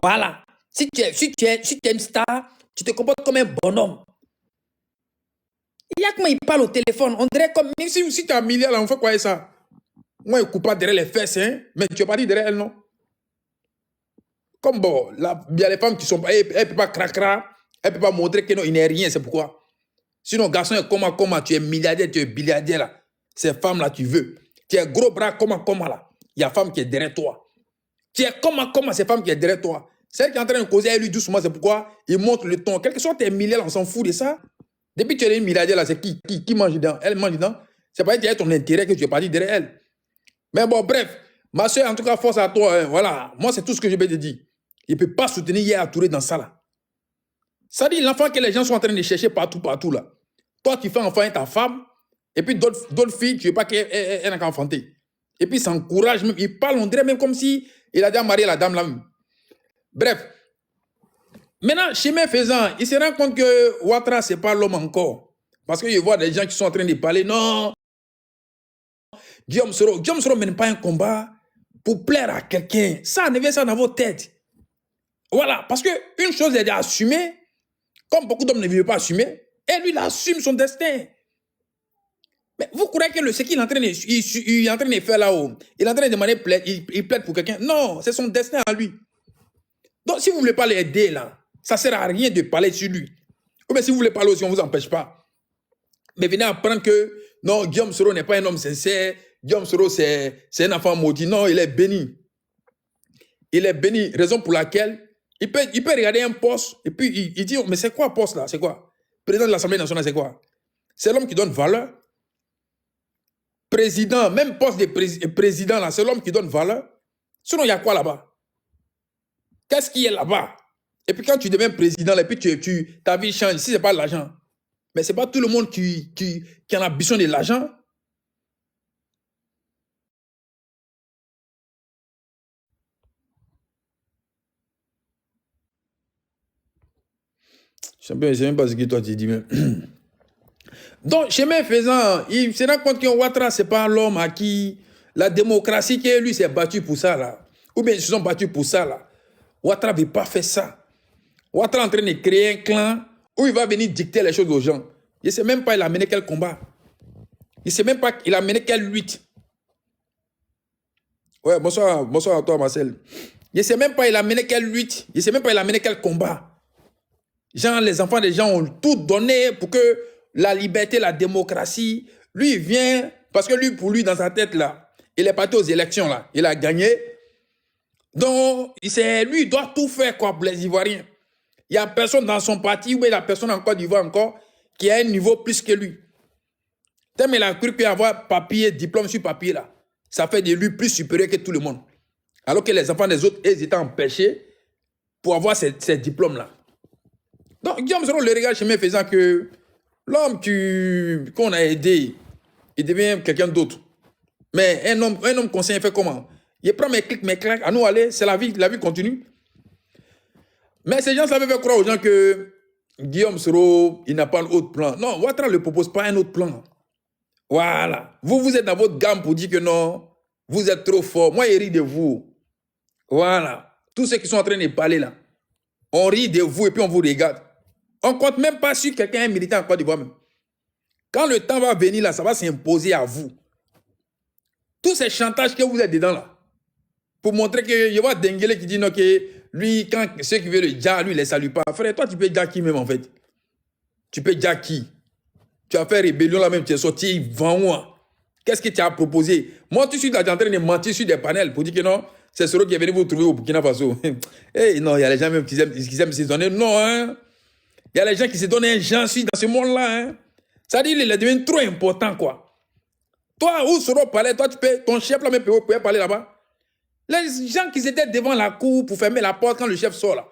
Voilà. Si tu es une star, tu te comportes comme un bonhomme. Il y a comment il parle au téléphone. On dirait comme... Même si tu as un milliard, là, on fait quoi avec ça? Moi, il ne coupe pas derrière les fesses, hein? Mais tu n'es pas dit derrière elle, non? Comme bon, il y a les femmes qui sont... Elle ne peut pas cracra, elle ne peut pas montrer qu'il n'est rien, c'est pourquoi. Sinon, garçon, comment, tu es milliardaire, tu es milliardaire, là. Ces femmes-là, tu veux. Tu es gros bras, comment, là. Il y a femme qui est derrière toi. Tu es comment, ces femmes qui est derrière toi. Celle qui est en train de causer avec lui doucement, c'est pourquoi il montre le ton. Quel que soit tes milliards, on s'en fout de ça. Depuis que tu es une milliardaire, là, c'est qui mange dedans? Elle mange dedans. C'est pas ton intérêt que tu es parti derrière elle. Mais bon, bref, ma soeur, en tout cas, force à toi. Hein, voilà, moi, c'est tout ce que je vais te dire. Il ne peut pas soutenir Yaya Touré dans ça, là. Ça dit l'enfant que les gens sont en train de chercher partout, là. Toi, tu fais enfant ta femme, et puis d'autres filles, tu ne veux pas qu'elle n'a qu'à enfanter. Et puis, il s'encourage même. Il parle, on dirait même comme si il a déjà marié la dame là même. Bref. Maintenant, chemin faisant, il se rend compte que Ouattara, ce n'est pas l'homme encore. Parce qu'il voit des gens qui sont en train de parler. Non, Guillaume Soro ne mène pas un combat pour plaire à quelqu'un. Ça, enlevez ça dans vos têtes. Voilà, parce qu'une chose est d'assumer, comme beaucoup d'hommes ne veulent pas assumer, et lui, il assume son destin. Mais vous croyez que ce qu'il est en train de faire là-haut, il est en train de demander il plaide pour quelqu'un? Non, c'est son destin à lui. Donc, si vous ne voulez pas l'aider, là, ça ne sert à rien de parler sur lui. Ou bien si vous voulez parler aussi, on ne vous empêche pas. Mais venez apprendre que non, Guillaume Soro n'est pas un homme sincère. Guillaume Soro, c'est un enfant maudit. Non, il est béni. Il est béni. Raison pour laquelle il peut regarder un poste et puis il dit, mais c'est quoi poste là? C'est quoi? Président de l'Assemblée nationale, c'est quoi? C'est l'homme qui donne valeur. Président, même poste de président là, c'est l'homme qui donne valeur. Sinon, il y a quoi là-bas? Qu'est-ce qui est là-bas? Et puis quand tu deviens président, et puis ta vie change. Si ce n'est pas l'argent. Mais ce n'est pas tout le monde qui en a besoin de l'argent. Je ne sais même pas ce que toi tu dis. Mais... Donc, chemin faisant, il se rend compte que Ouattara, ce n'est pas l'homme à qui la démocratie qui lui s'est battu pour ça là. Ou bien ils se sont battus pour ça là. Ouattara ne veut pas faire ça. Ouattara est en train de créer un clan où il va venir dicter les choses aux gens. Je ne sais même pas il a mené quel combat. Il ne sait même pas il a mené quelle lutte. Ouais, bonsoir à toi Marcel. Je ne sais même pas il a mené quelle lutte. Je ne sais même pas il a mené quel combat. Genre, les enfants des gens ont tout donné pour que la liberté, la démocratie, lui, il vient, parce que lui, pour lui, dans sa tête, là, il est parti aux élections, là, il a gagné. Donc, lui, il doit tout faire, quoi, pour les Ivoiriens. Il n'y a personne dans son parti, ou il y a personne en Côte d'Ivoire encore, qui a un niveau plus que lui. Tellement il a cru qu'avoir papier, diplôme sur papier, là, ça fait de lui plus supérieur que tout le monde. Alors que les enfants des autres, ils étaient empêchés pour avoir ces diplômes-là. Donc, Guillaume Soro le regarde chemin faisant que l'homme qu'on a aidé, il devient quelqu'un d'autre. Mais un homme conscient, il fait comment? Il prend mes clics, mes claques, à nous aller, c'est la vie continue. Mais ces gens, ça veut faire croire aux gens que Guillaume Soro, il n'a pas un autre plan. Non, Ouattara ne propose pas un autre plan. Voilà. Vous êtes dans votre gamme pour dire que non, vous êtes trop fort. Moi, il rit de vous. Voilà. Tous ceux qui sont en train de parler là, on rit de vous et puis on vous regarde. On ne compte même pas sur quelqu'un militant en Côte d'Ivoire même. Quand le temps va venir là, ça va s'imposer à vous. Tous ces chantages que vous êtes dedans là, pour montrer que il y a Dengele qui dit non, que lui, quand ceux qui veulent le dire, lui, il ne les salue pas. Frère, toi, tu peux dire qui même en fait? Tu peux dire qui? Tu as fait rébellion là même, tu es sorti moi. Qu'est-ce que tu as proposé? Moi, tu suis en train de mentir sur des panels pour dire que non, c'est Soro qui est venu vous trouver au Burkina Faso. Hey, non, il y a les gens même qui aiment se donner. Non, hein? Il y a les gens qui se donnent un gens dans ce monde-là. Hein? Ça dit, il devient trop important, quoi. Toi, où Soro parlait, toi, ton chef là même pouvait parler là-bas. Les gens qui étaient devant la cour pour fermer la porte quand le chef sort là,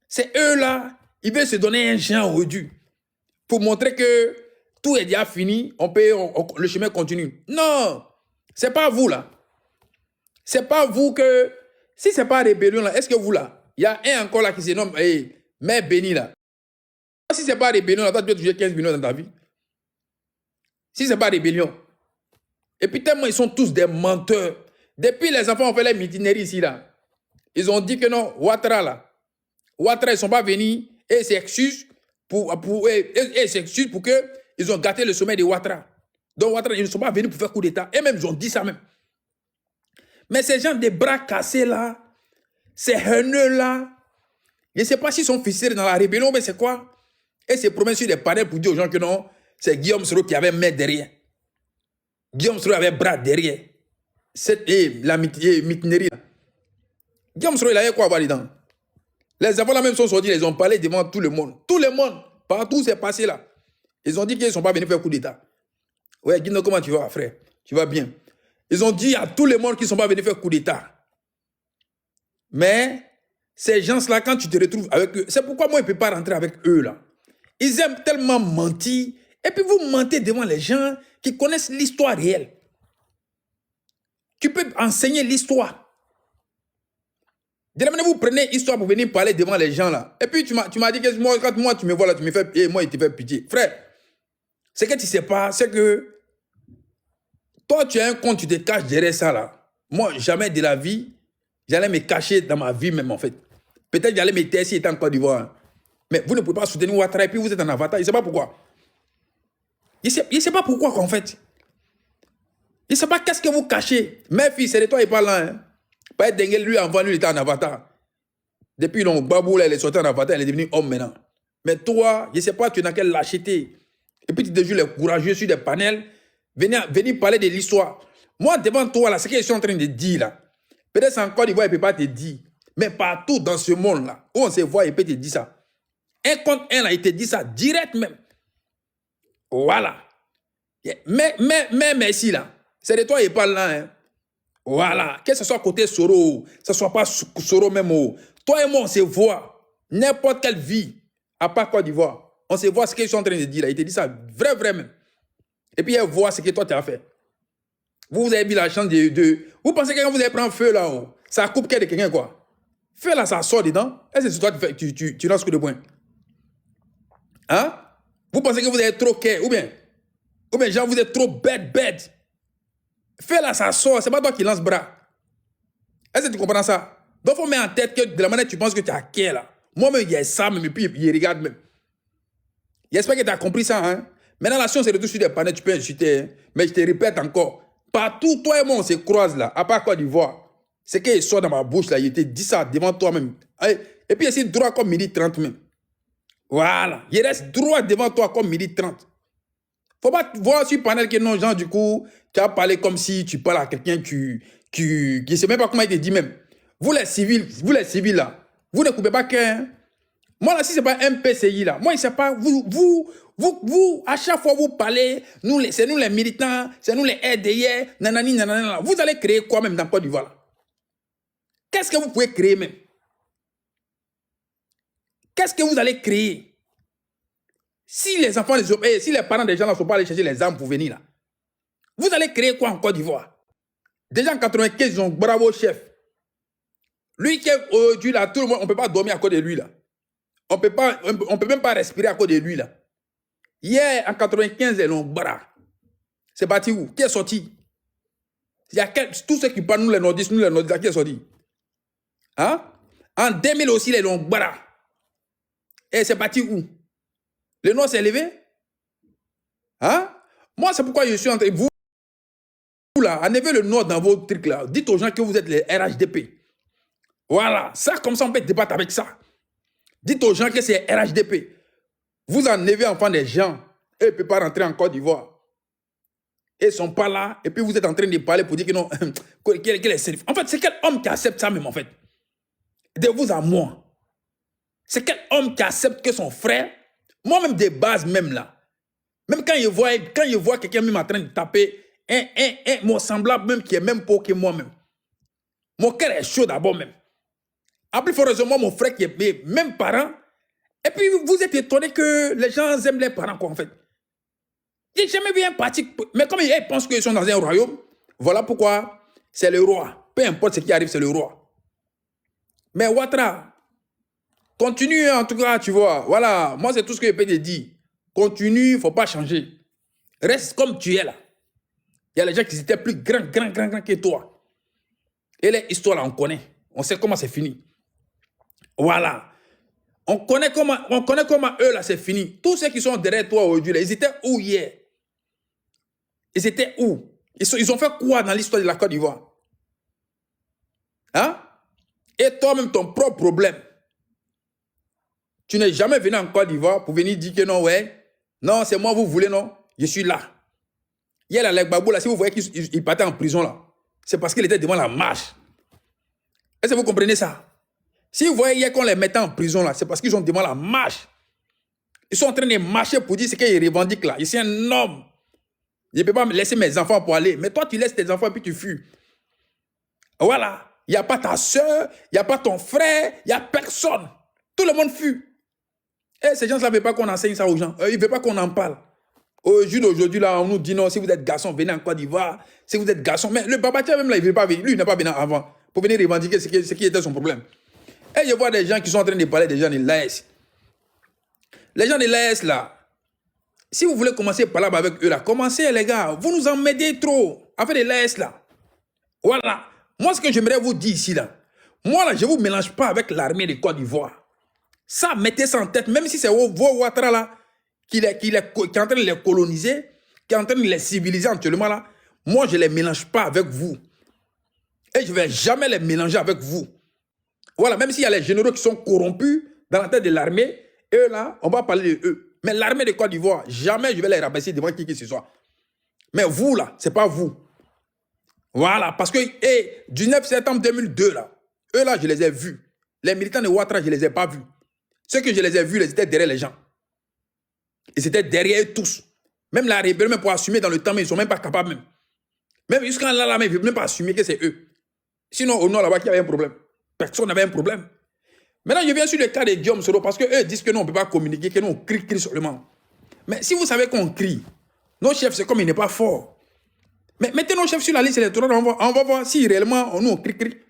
c'est eux là, ils veulent se donner un genre au-dessus pour montrer que tout est déjà fini, le chemin continue. Non, c'est pas vous là. C'est pas vous que, si c'est pas rébellion là, est-ce que vous là, il y a un encore là qui se nomme, Mère Béni là. Si c'est pas rébellion là, toi tu peux toucher 15 millions dans ta vie. Si c'est pas rébellion. Et puis tellement ils sont tous des menteurs. Depuis les enfants ont fait les mutineries ici là. Ils ont dit que non, Ouattara là. Ouattara, ils ne sont pas venus et ils s'excusent pour que ils ont gâté le sommet de Ouattara. Donc Ouattara, ils ne sont pas venus pour faire coup d'État. Et même, ils ont dit ça même. Mais ces gens des bras cassés là, ces haineux là, je ne sais pas s'ils sont ficelés dans la rébellion, mais c'est quoi? Et se promènent sur des panels pour dire aux gens que non, c'est Guillaume Soro qui avait main derrière. Guillaume Soro avait bras derrière. La mutinerie. Guillaume Soro, il avait quoi à voir dedans? Les enfants là même sont sortis, ils ont parlé devant tout le monde. Tout le monde, partout c'est passé là. Ils ont dit qu'ils ne sont pas venus faire coup d'État. Ouais, Guino, comment tu vas, frère? Tu vas bien? Ils ont dit à tout le monde qu'ils ne sont pas venus faire coup d'État. Mais ces gens-là, quand tu te retrouves avec eux, c'est pourquoi moi, je ne peux pas rentrer avec eux là. Ils aiment tellement mentir. Et puis vous mentez devant les gens qui connaissent l'histoire réelle. Tu peux enseigner l'histoire. Vous prenez l'histoire pour venir parler devant les gens là. Et puis tu m'as dit que moi, quand moi tu me vois là, tu me fais, et moi il te fait pitié. Frère, ce que tu ne sais pas, c'est que toi tu as un compte, tu te caches derrière ça là. Moi, jamais de la vie, j'allais me cacher dans ma vie même en fait. Peut-être j'allais me taire si j'étais en Côte d'Ivoire. Mais vous ne pouvez pas soutenir Ouattara et puis vous êtes en avatar. Je ne sais pas pourquoi. Je ne sais pas pourquoi en fait. Je ne sais pas qu'est-ce que vous cachez. Mes filles, c'est de toi, il parle là. Hein. Pas être dingue, lui, avant lui, il était en avatar. Depuis long, Babou, là, il est sorti en avatar, il est devenu homme maintenant. Mais toi, je ne sais pas, tu n'as quelle lâcheté. Et puis tu te joues les courageux sur des panels, venir parler de l'histoire. Moi, devant toi, là, ce que je suis en train de dire, là, peut-être en Côte d'Ivoire, il ne peut pas te dire. Mais partout dans ce monde-là, où on se voit, il peut te dire ça. Un contre un, là, il te dit ça direct même. Voilà. Mais merci, là. C'est de toi, il parle là, hein. Voilà, que ce soit côté Soro, que ce soit pas Soro même. Toi et moi, on se voit. N'importe quelle vie, à part Côte d'Ivoire, on se voit ce qu'ils sont en train de dire là. Il te dit ça vrai même. Et puis, il voit ce que toi, tu as fait. Vous avez vu la chance de... Vous pensez que quand vous allez prendre feu là, ça coupe de quelqu'un quoi? Feu là, ça sort dedans. Est-ce que c'est toi tu lances coup de poing? Hein? Vous pensez que vous êtes trop care ou bien genre, vous êtes trop bête. Fais là, ça sort, c'est pas toi qui lance bras. Est-ce que tu comprends ça? Donc, il faut mettre en tête que de la manière que tu penses que tu as care là. Moi-même, il y a ça, mais puis il regarde même. J'espère que tu as compris ça. Hein? Maintenant, la science, c'est retour sur des panneaux, tu peux insulter. Hein? Mais je te répète encore, partout, toi et moi, on se croise là, à part Côte d'Ivoire. C'est qu'il sort dans ma bouche là, il te dit ça devant toi-même. Et puis, il est droit comme 12h30 même. Voilà. Il reste droit devant toi comme 12h30. Faut pas voir sur le panel que non, genre, du coup, tu as parlé comme si tu parles à quelqu'un qui ne sait même pas comment il te dit même. Vous les civils là, vous ne coupez pas qu'un. Moi là, si ce n'est pas un PCI là, moi je ne sais pas, vous, à chaque fois vous parlez, c'est nous les militants, c'est nous les RDI, nanani, nanana, vous allez créer quoi même dans Côte d'Ivoire? Qu'est-ce que vous pouvez créer même? Qu'est-ce que vous allez créer? Si les enfants, si les parents des gens ne sont pas allés chercher les armes pour venir là, vous allez créer quoi en Côte d'Ivoire? Déjà en 95, ils ont bravo chef. Lui qui est aujourd'hui là, tout le monde, on ne peut pas dormir à cause de lui là. On peut même pas respirer à cause de lui là. Hier, en 95, ils ont bras. C'est parti où? Qui est sorti? Il y a tous ceux qui parlent, nous les nordistes, qui est sorti? Hein? En 2000 aussi, les longs bras. Et c'est parti où? Le Nord s'est levé? Hein? Moi, c'est pourquoi je suis en train de vous là, enlevez le Nord dans vos trucs là. Dites aux gens que vous êtes les RHDP. Voilà. Ça, comme ça, on peut débattre avec ça. Dites aux gens que c'est RHDP. Vous enlevez enfant des gens et ils ne peuvent pas rentrer en Côte d'Ivoire. Ils ne sont pas là. Et puis vous êtes en train de parler pour dire que non. Quel est safe. En fait, c'est quel homme qui accepte ça même en fait? De vous à moi. C'est quel homme qui accepte que son frère, moi-même des bases même là, même quand il voit quelqu'un même en train de taper mon semblable même qui est même pas que moi-même. Mon cœur est chaud d'abord même. En plus, heureusement, mon frère qui est même parent. Et puis, vous êtes étonné que les gens aiment les parents, quoi, en fait. J'ai jamais vu un parti. Mais comme ils pensent qu'ils sont dans un royaume, voilà pourquoi c'est le roi. Peu importe ce qui arrive, c'est le roi. Mais Ouattara, continue en tout cas, tu vois. Voilà, moi, c'est tout ce que je peux te dire. Continue, il ne faut pas changer. Reste comme tu es là. Il y a les gens qui étaient plus grands que toi. Et les histoires là, on connaît. On sait comment c'est fini. Voilà. On connaît comment eux, là, c'est fini. Tous ceux qui sont derrière toi aujourd'hui, ils étaient où hier? Ils étaient où? Ils ont fait quoi dans l'histoire de la Côte d'Ivoire? Hein? Et toi-même, ton propre problème. Tu n'es jamais venu en Côte d'Ivoire pour venir dire que non, ouais. Non, c'est moi, vous voulez, non? Je suis là. Hier, là, Gbagbo, là, si vous voyez qu'il partait en prison, là, c'est parce qu'il était devant la marche. Est-ce que vous comprenez ça? Si vous voyez hier qu'on les mettait en prison, là, c'est parce qu'ils sont devant la marche. Ils sont en train de marcher pour dire ce qu'ils revendiquent, là. Je suis un homme. Je ne peux pas me laisser mes enfants pour aller. Mais toi, tu laisses tes enfants et puis tu fuis. Voilà. Il n'y a pas ta soeur, il n'y a pas ton frère, il n'y a personne. Tout le monde fuit. Et ces gens-là ne veulent pas qu'on enseigne ça aux gens. Ils ne veulent pas qu'on en parle. Au jour d'aujourd'hui, là, on nous dit non, si vous êtes garçon, venez en Côte d'Ivoire. Si vous êtes garçon. Mais le Babatia, même là, il ne veut pas venir. Lui, il n'est pas venu avant pour venir revendiquer ce qui était son problème. Et je vois des gens qui sont en train de parler des gens de l'AS. Les gens de l'AS, là, si vous voulez commencer par là avec eux, là, commencez, les gars. Vous nous emmerdez trop avec les l'AS, là. Voilà. Moi, ce que j'aimerais vous dire ici, là, moi, là, je ne vous mélange pas avec l'armée de Côte d'Ivoire. Ça, mettez ça en tête, même si c'est vos Ouattara, là, qui est en train de les coloniser, qui est en train de les civiliser actuellement, là. Moi, je ne les mélange pas avec vous. Et je ne vais jamais les mélanger avec vous. Voilà, même s'il y a les généraux qui sont corrompus dans la tête de l'armée, eux, là, on va parler de eux. Mais l'armée de Côte d'Ivoire, jamais je vais les rabaisser devant qui que ce soit. Mais vous, là, ce n'est pas vous. Voilà, parce que, du 9 septembre 2002, là, eux, là, je les ai vus. Les militants de Ouattara, je ne les ai pas vus. Ceux que je les ai vus, ils étaient derrière les gens. Ils étaient derrière eux tous. Même la rébellion, même pour assumer dans le temps, mais ils ne sont même pas capables même. Même jusqu'à là, ils ne veulent même pas assumer que c'est eux. Sinon, au nord, là-bas, il y avait un problème. Personne n'avait un problème. Maintenant, je viens sur le cas de Guillaume Soro parce qu'eux disent que nous, on ne peut pas communiquer, que nous, on crie seulement. Mais si vous savez qu'on crie, nos chefs, c'est comme il n'est pas fort. Mais mettez nos chefs sur la liste électorale, on va voir si réellement, nous, on crie.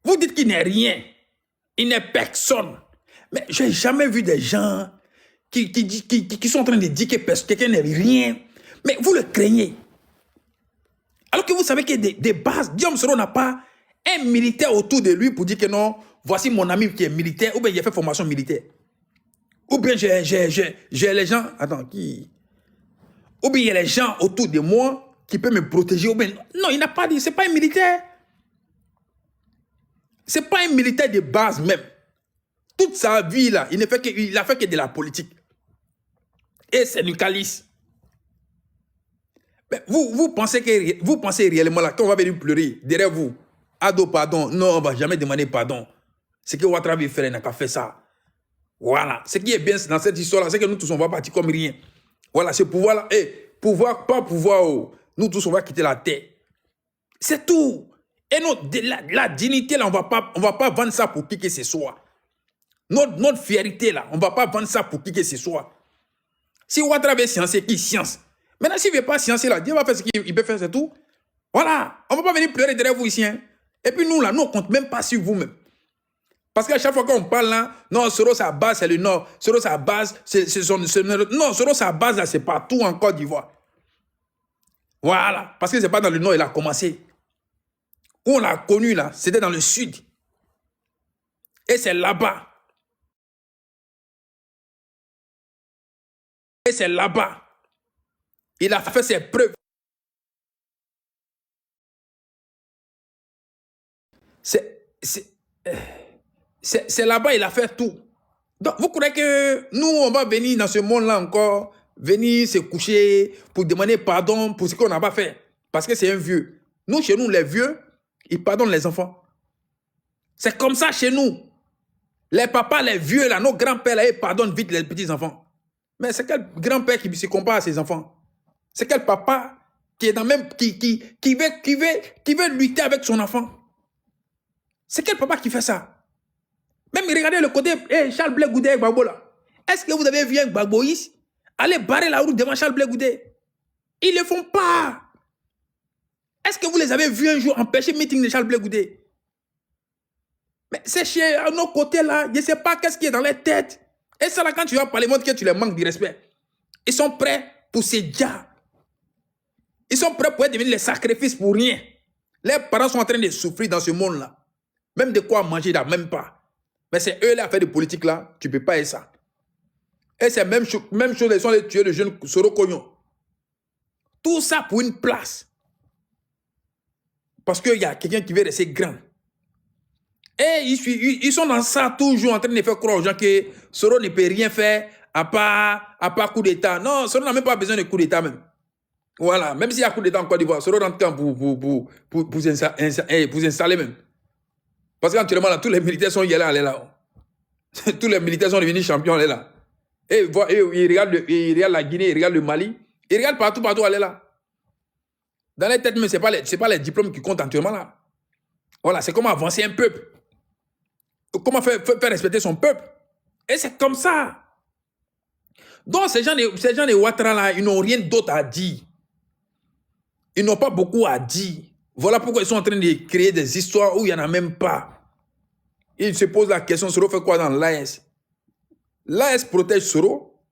Vous dites qu'il n'est rien. Il n'est personne. Mais je n'ai jamais vu des gens qui sont en train de dire que quelqu'un n'est rien. Mais vous le craignez. Alors que vous savez que des bases, Guillaume Soro n'a pas un militaire autour de lui pour dire que non, voici mon ami qui est militaire, ou bien il a fait formation militaire. Ou bien j'ai les gens, attends, qui... Ou bien il y a les gens autour de moi qui peuvent me protéger. Ou bien, non, il n'a pas dit, c'est pas un militaire. C'est pas un militaire de base même. Toute sa vie, là, il a fait que de la politique. Et c'est Nucalis. Mais vous pensez réellement là, qu'on va venir pleurer derrière vous. Ado, pardon. Non, on ne va jamais demander pardon. Ce que Ouattara veut faire, il n'a qu'à faire ça. Voilà. Ce qui est bien dans cette histoire-là, c'est que nous tous, on va partir comme rien. Voilà, ce pouvoir-là. Pouvoir, pas pouvoir. Oh. Nous tous, on va quitter la terre. C'est tout. Et la dignité, là, on va pas vendre ça pour qui que ce soit. Notre fierté, là, on ne va pas vendre ça pour qui que ce soit. Si Ouattara veut sciencer, qui science? Maintenant, s'il ne veut pas sciencer, là, Dieu va faire ce qu'il peut faire, c'est tout. Voilà. On ne va pas venir pleurer derrière vous ici. Hein. Et puis nous, là, nous, on ne compte même pas sur vous-même. Parce qu'à chaque fois qu'on parle, là, non, Soro, sa base, c'est le Nord. Soro, sa base, c'est son... Non, Soro, sa base, là, c'est partout en Côte d'Ivoire. Voilà. Parce que ce n'est pas dans le Nord, il a commencé. Où on l'a connu, là, c'était dans le Sud. Et c'est là-bas. Et c'est là-bas. Il a fait ses preuves. C'est là-bas, il a fait tout. Donc, vous croyez que nous, on va venir dans ce monde-là encore, venir se coucher pour demander pardon pour ce qu'on n'a pas fait? Parce que c'est un vieux. Nous, chez nous, les vieux, ils pardonnent les enfants. C'est comme ça chez nous. Les papas, les vieux, là, nos grands-pères, là, ils pardonnent vite les petits-enfants. Mais c'est quel grand-père qui se compare à ses enfants? C'est quel papa qui est dans même qui veut lutter avec son enfant? C'est quel papa qui fait ça? Même regardez le côté Charles Blé Goudé et Gbagbo là. Est-ce que vous avez vu un Gbagboïs aller barrer la route devant Charles Blé Goudé? Ils ne le font pas. Est-ce que vous les avez vus un jour empêcher le meeting de Charles Blé Goudé? Mais c'est chez nos côtés là, je ne sais pas qu'est-ce qui est dans les têtes. Et ça là, quand tu vas parler, montre que tu les manques de respect. Ils sont prêts pour ces gars. Ils sont prêts pour devenir les sacrifices pour rien. Les parents sont en train de souffrir dans ce monde-là. Même de quoi manger, là, même pas. Mais c'est eux, là, à faire de politique, là, tu ne peux pas être ça. Et c'est même chose, ils sont les tuer le jeune Soro Cognon. Tout ça pour une place. Parce qu'il y a quelqu'un qui veut rester grand. Et ils sont dans ça toujours en train de faire croire aux gens que Soro ne peut rien faire à part coup d'État. Non, Soro n'a même pas besoin de coup d'État même. Voilà, même s'il y a coup d'État en Côte d'Ivoire, Soro rentre quand pour s'installer même. Parce qu'actuellement, là, tous les militaires sont allés là. Tous les militaires sont devenus champions là. Et ils regardent la Guinée, ils regardent le Mali, ils regardent partout aller là. Dans les têtes, mais ce n'est pas les diplômes qui comptent actuellement là. Voilà, c'est comment avancer un peuple. Comment faire respecter son peuple. Et c'est comme ça. Donc, ces gens de Ouattara là, ils n'ont rien d'autre à dire. Ils n'ont pas beaucoup à dire. Voilà pourquoi ils sont en train de créer des histoires où il n'y en a même pas. Ils se posent la question, Soro fait quoi dans l'AES? L'AES protège Soro.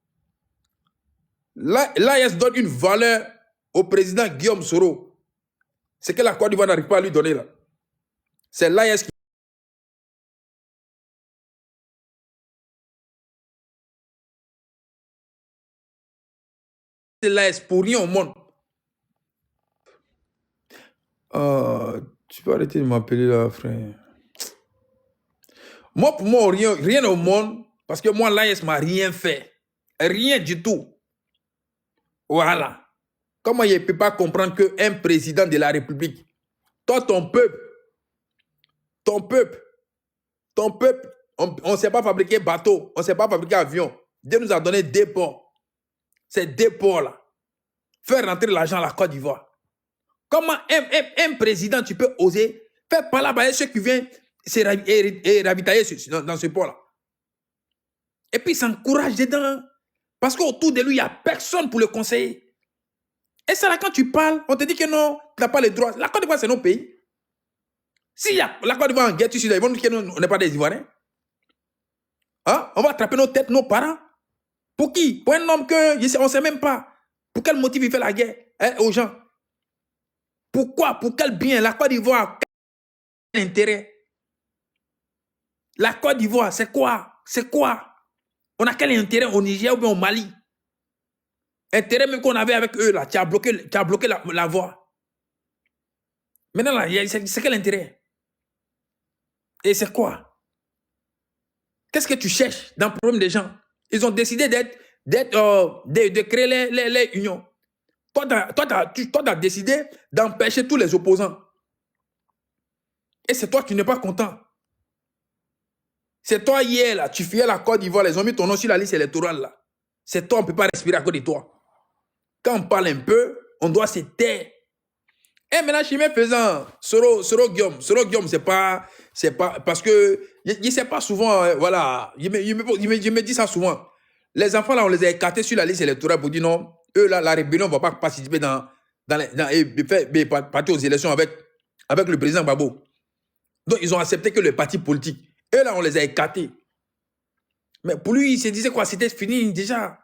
L'AES donne une valeur au président Guillaume Soro. C'est que la Côte d'Ivoire n'arrive pas à lui donner là. C'est l'AES qui... C'est l'AES pour rien au monde. Tu peux arrêter de m'appeler là, frère. Moi, pour moi, rien au monde, parce que moi, l'AES m'a rien fait. Rien du tout. Voilà. Comment il ne peut pas comprendre qu'un président de la République, toi, ton peuple, on ne sait pas fabriquer bateau, on ne sait pas fabriquer avion. Dieu nous a donné des ports. Ces deux ports-là. Faire rentrer l'argent à la Côte d'Ivoire. Comment un président, tu peux oser faire par là-bas ceux qui viennent et ravitailler dans ce port-là. Et puis, il s'encourage dedans. Parce qu'autour de lui, il n'y a personne pour le conseiller. Et ça, là, quand tu parles, on te dit que non, tu n'as pas les droits. La Côte d'Ivoire, c'est notre pays. Si la Côte d'Ivoire en guerre, ils vont nous dire qu'on n'est pas des Ivoiriens. Hein? On va attraper nos têtes, nos parents. Pour qui? Pour un homme que on ne sait même pas. Pour quel motif il fait la guerre aux gens? Pourquoi? Pour quel bien? La Côte d'Ivoire, quel intérêt? La Côte d'Ivoire, c'est quoi? C'est quoi? On a quel intérêt au Niger ou bien au Mali? Intérêt même qu'on avait avec eux, là, tu as bloqué la voie. Maintenant, là, c'est quel intérêt? Et c'est quoi? Qu'est-ce que tu cherches dans le problème des gens? Ils ont décidé de créer les unions. Toi, tu as décidé d'empêcher tous les opposants. Et c'est toi qui n'es pas content. C'est toi hier, là, tu fuyais la Côte d'Ivoire, ils ont mis ton nom sur la liste électorale, là. C'est toi, on ne peut pas respirer à cause de toi. Quand on parle un peu, on doit se taire. Et maintenant, je me faisant Soro Guillaume, c'est pas parce que il ne sait pas souvent, voilà, il me dit ça souvent. Les enfants, là, on les a écartés sur la liste électorale pour dire non, eux, là, la rébellion ne va pas participer dans partir aux élections avec le président Gbagbo. Donc, ils ont accepté que le parti politique. Eux, là, on les a écartés. Mais pour lui, il se disait quoi? C'était fini déjà.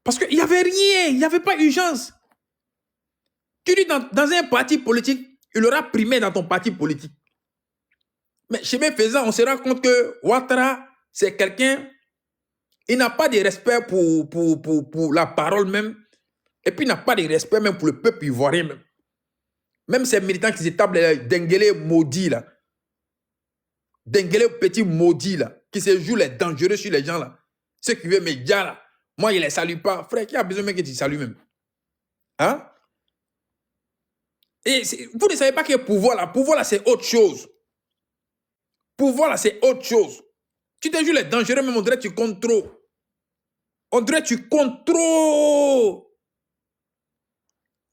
Parce qu'il n'y avait rien, il n'y avait pas urgence. Tu dis dans un parti politique, il aura primé dans ton parti politique. Mais chemin faisant, on se rend compte que Ouattara, c'est quelqu'un, il n'a pas de respect pour la parole même, et puis il n'a pas de respect même pour le peuple ivoirien même. Même ces militants qui s'établissent, Dengele maudit là, Dengele petit maudit là, qui se joue les dangereux sur les gens là, ceux qui veulent médias là, moi il ne les salue pas. Frère, qui a besoin même que tu salues même? Hein? Et vous ne savez pas que pouvoir là, c'est autre chose. Pouvoir là, c'est autre chose. Tu te joues les dangereux, même on dirait que tu comptes trop. On dirait que tu comptes trop.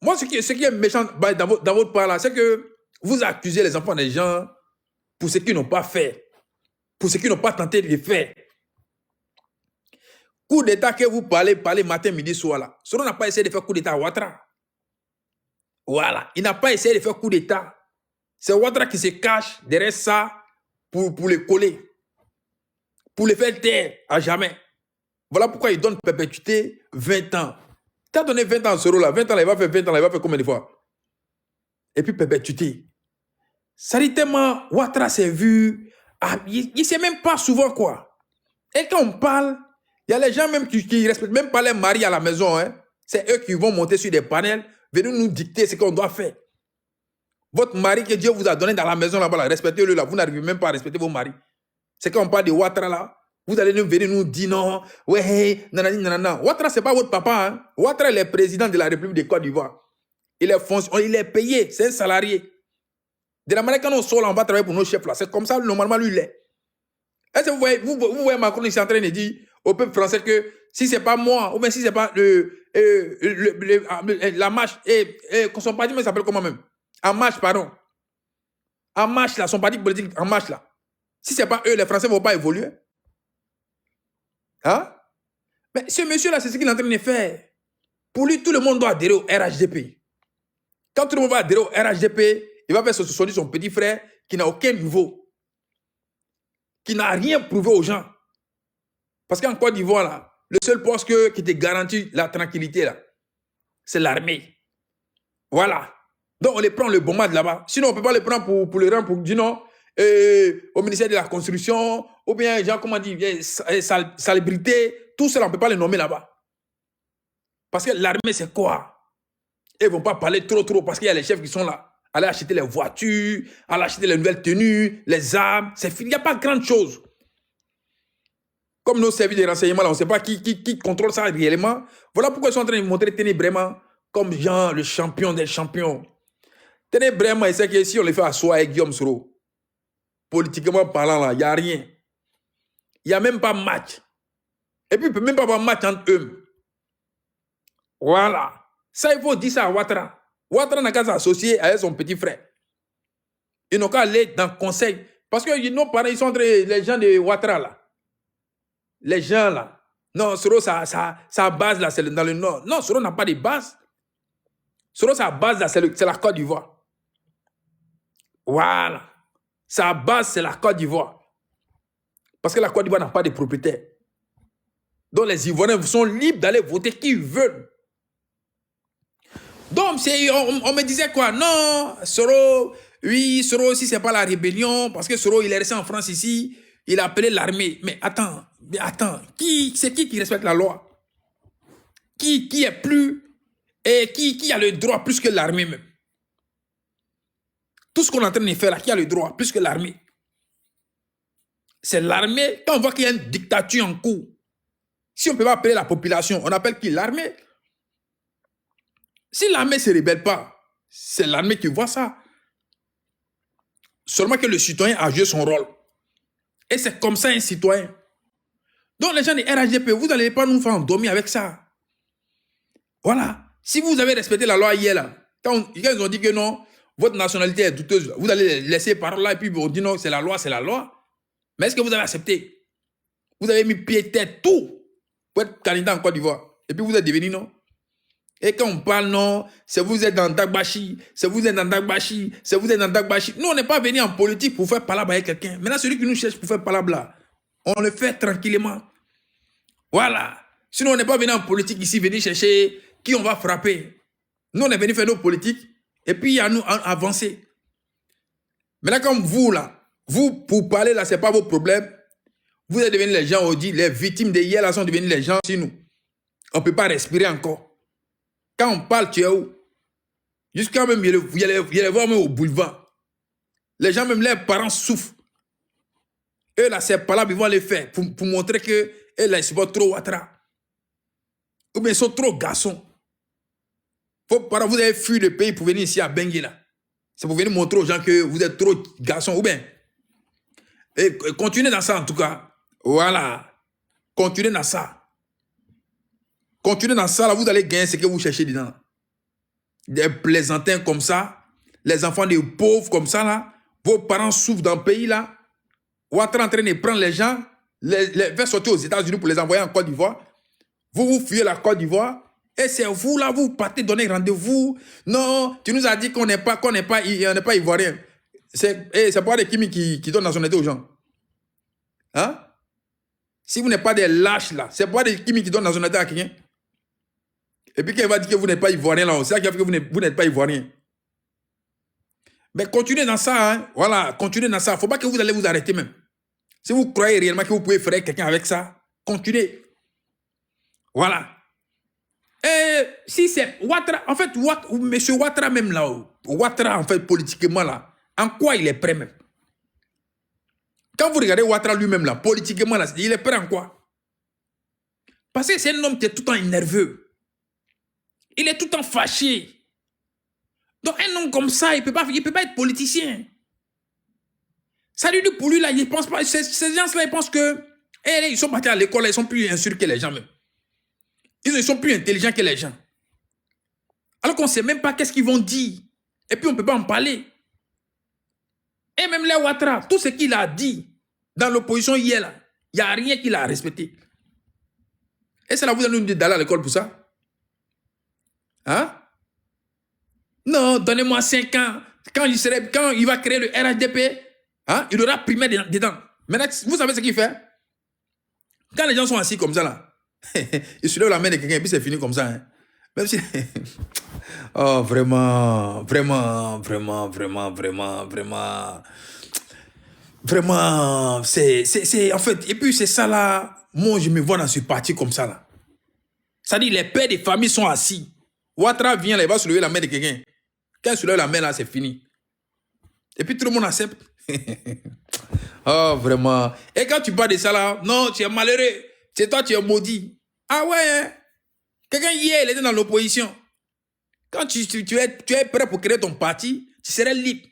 Moi, ce qui est méchant dans votre part là, c'est que vous accusez les enfants des gens pour ce qu'ils n'ont pas fait, pour ce qu'ils n'ont pas tenté de faire. Coup d'État que vous parlez matin, midi, soir là. Soro n'a pas essayé de faire coup d'État à Ouattara. Voilà, il n'a pas essayé de faire coup d'État. C'est Ouattara qui se cache derrière ça pour les coller, pour les faire taire à jamais. Voilà pourquoi il donne perpétuité 20 ans. Tu as donné 20 ans à Soro là, 20 ans, là, il va faire 20 ans, là, il va faire combien de fois? Et puis perpétuité. Ça dit tellement, Ouattara s'est vu, il ne sait même pas souvent quoi. Et quand on parle, il y a les gens même qui ne respectent même pas les maris à la maison. Hein. C'est eux qui vont monter sur des panels, venir nous dicter ce qu'on doit faire. Votre mari que Dieu vous a donné dans la maison là-bas, respectez-le là. Vous n'arrivez même pas à respecter vos maris. C'est quand on parle de Ouattara là, vous allez venir nous dire non, ouais, hey, nanani, nanana. Ouattara, ce n'est pas votre papa. Hein. Ouattara, il est président de la République de Côte d'Ivoire. Il est payé, c'est un salarié. De la manière quand on sort là, on va travailler pour nos chefs là. C'est comme ça, normalement, lui, il est. Est-ce que vous voyez Macron, il est en train de dire au peuple français que si ce n'est pas moi, ou bien si ce n'est pas la marche, son parti, mais il s'appelle comment même? En marche, pardon. En marche là, son parti politique en marche là. Si ce n'est pas eux, les Français ne vont pas évoluer. Hein? Mais ce monsieur-là, c'est ce qu'il est en train de faire. Pour lui, tout le monde doit adhérer au RHDP. Quand tout le monde va adhérer au RHDP, il va faire son petit frère qui n'a aucun niveau, qui n'a rien prouvé aux gens. Parce qu'en Côte d'Ivoire, là, le seul poste qui te garantit la tranquillité, là, c'est l'armée. Voilà. Donc, on les prend le bombard de là-bas. Sinon, on ne peut pas les prendre pour le rang, pour dire non, au ministère de la Construction, ou bien, genre, comment dire, salubrité, tout ça, on ne peut pas les nommer là-bas. Parce que l'armée, c'est quoi? Ils ne vont pas parler trop, parce qu'il y a les chefs qui sont là. Aller acheter les voitures, aller acheter les nouvelles tenues, les armes, c'est fini. Il n'y a pas de grande chose. Comme nos services de renseignement, là, on ne sait pas qui contrôle ça réellement. Voilà pourquoi ils sont en train de montrer Ténébrement comme Jean, le champion des champions. Ténébrement, il sait que si on les fait asseoir avec Guillaume Soro, politiquement parlant, là, il n'y a rien. Il n'y a même pas match. Et puis, il ne peut même pas avoir match entre eux. Voilà. Ça, il faut dire ça à Ouattara. Ouattara n'a qu'à s'associer avec son petit frère. Ils n'ont qu'à aller dans le conseil. Parce que nos parents, ils sont entre les gens de Ouattara, là. Les gens, là. Non, Soro, sa base, là, c'est dans le nord. Non, Soro n'a pas de base. Soro, sa base, là, c'est la Côte d'Ivoire. Voilà. Sa base, c'est la Côte d'Ivoire. Parce que la Côte d'Ivoire n'a pas de propriétaire. Donc, les Ivoiriens sont libres d'aller voter qui veulent. Donc, on me disait quoi? Non, Soro, oui, Soro, si ce n'est pas la rébellion, parce que Soro, il est resté en France ici, il a appelé l'armée. Mais attends, c'est qui respecte la loi? Qui est plus, et qui a le droit plus que l'armée même? Tout ce qu'on est en train de faire là, qui a le droit plus que l'armée? C'est l'armée. Quand on voit qu'il y a une dictature en cours, si on ne peut pas appeler la population, on appelle qui? L'armée. Si l'armée ne se rébelle pas, c'est l'armée qui voit ça. Seulement que le citoyen a joué son rôle. Et c'est comme ça un citoyen. Donc les gens de RHDP, vous n'allez pas nous faire endormir avec ça. Voilà. Si vous avez respecté la loi hier, là, quand ils ont dit que non, votre nationalité est douteuse, vous allez laisser par là et puis on dit non, c'est la loi, c'est la loi. Mais est-ce que vous avez accepté? Vous avez mis pied, tête, tout pour être candidat en Côte d'Ivoire. Et puis vous êtes devenu non. Et quand on parle, non, c'est vous êtes dans Dagbashi, c'est vous êtes dans Dagbashi, c'est vous êtes dans Dagbashi. Nous, on n'est pas venu en politique pour faire palabre avec quelqu'un. Maintenant, celui qui nous cherche pour faire palabre là, on le fait tranquillement. Voilà. Sinon, on n'est pas venu en politique ici, venir chercher qui on va frapper. Nous, on est venu faire nos politiques et puis à nous avancer. Maintenant, comme vous, là, vous, pour parler là, ce n'est pas vos problèmes. Vous êtes devenus les gens, on dit, les victimes de hier là sont devenus les gens chez nous. On ne peut pas respirer encore. Quand on parle, tu es où? Jusqu'à même, il y a les voir même au boulevard. Les gens, même leurs parents souffrent. Eux, là, ces palabres, ils vont les faire pour montrer que eux, là, ils sont trop Ouattara. Ou bien ils sont trop garçons. Vos parents, vous avez fui le pays pour venir ici à Bengue, là. C'est pour venir montrer aux gens que vous êtes trop garçons. Ou bien, et continuez dans ça, en tout cas. Voilà. Continuez dans ça. Continuez dans ça, là, vous allez gagner ce que vous cherchez dedans. Des plaisantins comme ça, les enfants des pauvres comme ça, là, vos parents souffrent dans le pays, là. Ouattara en train de prendre les gens, les faire sortir aux États-Unis pour les envoyer en Côte d'Ivoire. Vous fuyez la Côte d'Ivoire, et c'est vous, là, vous partez donner rendez-vous. Non, tu nous as dit qu'on n'est pas ivoirien. C'est pas des Kimi qui donnent nationalité aux gens. Hein? Si vous n'êtes pas des lâches, là, c'est pas des Kimi qui donnent nationalité à quelqu'un. Et puis quand il va dire que vous n'êtes pas ivoirien, là, c'est ça qui fait que vous n'êtes pas ivoirien. Mais continuez dans ça, hein. Voilà, continuez dans ça. Il ne faut pas que vous allez vous arrêter même. Si vous croyez réellement que vous pouvez faire quelqu'un avec ça, continuez. Voilà. Et si c'est Ouattara, en fait, M. Ouattara même là, Ouattara, en fait, politiquement là, en quoi il est prêt même? Quand vous regardez Ouattara lui-même là, politiquement là, il est prêt en quoi? Parce que c'est un homme qui est tout le temps nerveux. Il est tout le temps fâché. Donc un homme comme ça, il peut pas être politicien. Ça lui dit pour lui là, il pense pas, ces gens-là, ils pensent que ils sont partis à l'école, ils sont plus instruits que les gens même. Ils ne sont plus intelligents que les gens. Alors qu'on ne sait même pas qu'est-ce qu'ils vont dire. Et puis on ne peut pas en parler. Et même les Ouattara, tout ce qu'il a dit dans l'opposition hier, là, il n'y a rien qu'il a respecté. Et c'est là vous allez nous dire d'aller à l'école pour ça? Hein? Non, donnez-moi 5 ans. Quand il va créer le RHDP, hein, il aura primé dedans. Maintenant, vous savez ce qu'il fait? Quand les gens sont assis comme ça, là, il soulève la main de quelqu'un et puis c'est fini comme ça. Hein. Même si... Oh, vraiment, c'est... En fait, et puis c'est ça, là, moi, je me vois dans ce parti comme ça, là. Ça dit, les pères des familles sont assis. Ouattara vient, là, il va soulever la main de quelqu'un. Quand il soulève la main, là, c'est fini. Et puis tout le monde accepte. Oh, vraiment. Et quand tu parles de ça, là, non, tu es malheureux. C'est toi, tu es maudit. Ah ouais, hein? Quelqu'un hier, il était dans l'opposition. Quand tu es prêt pour créer ton parti, tu serais libre.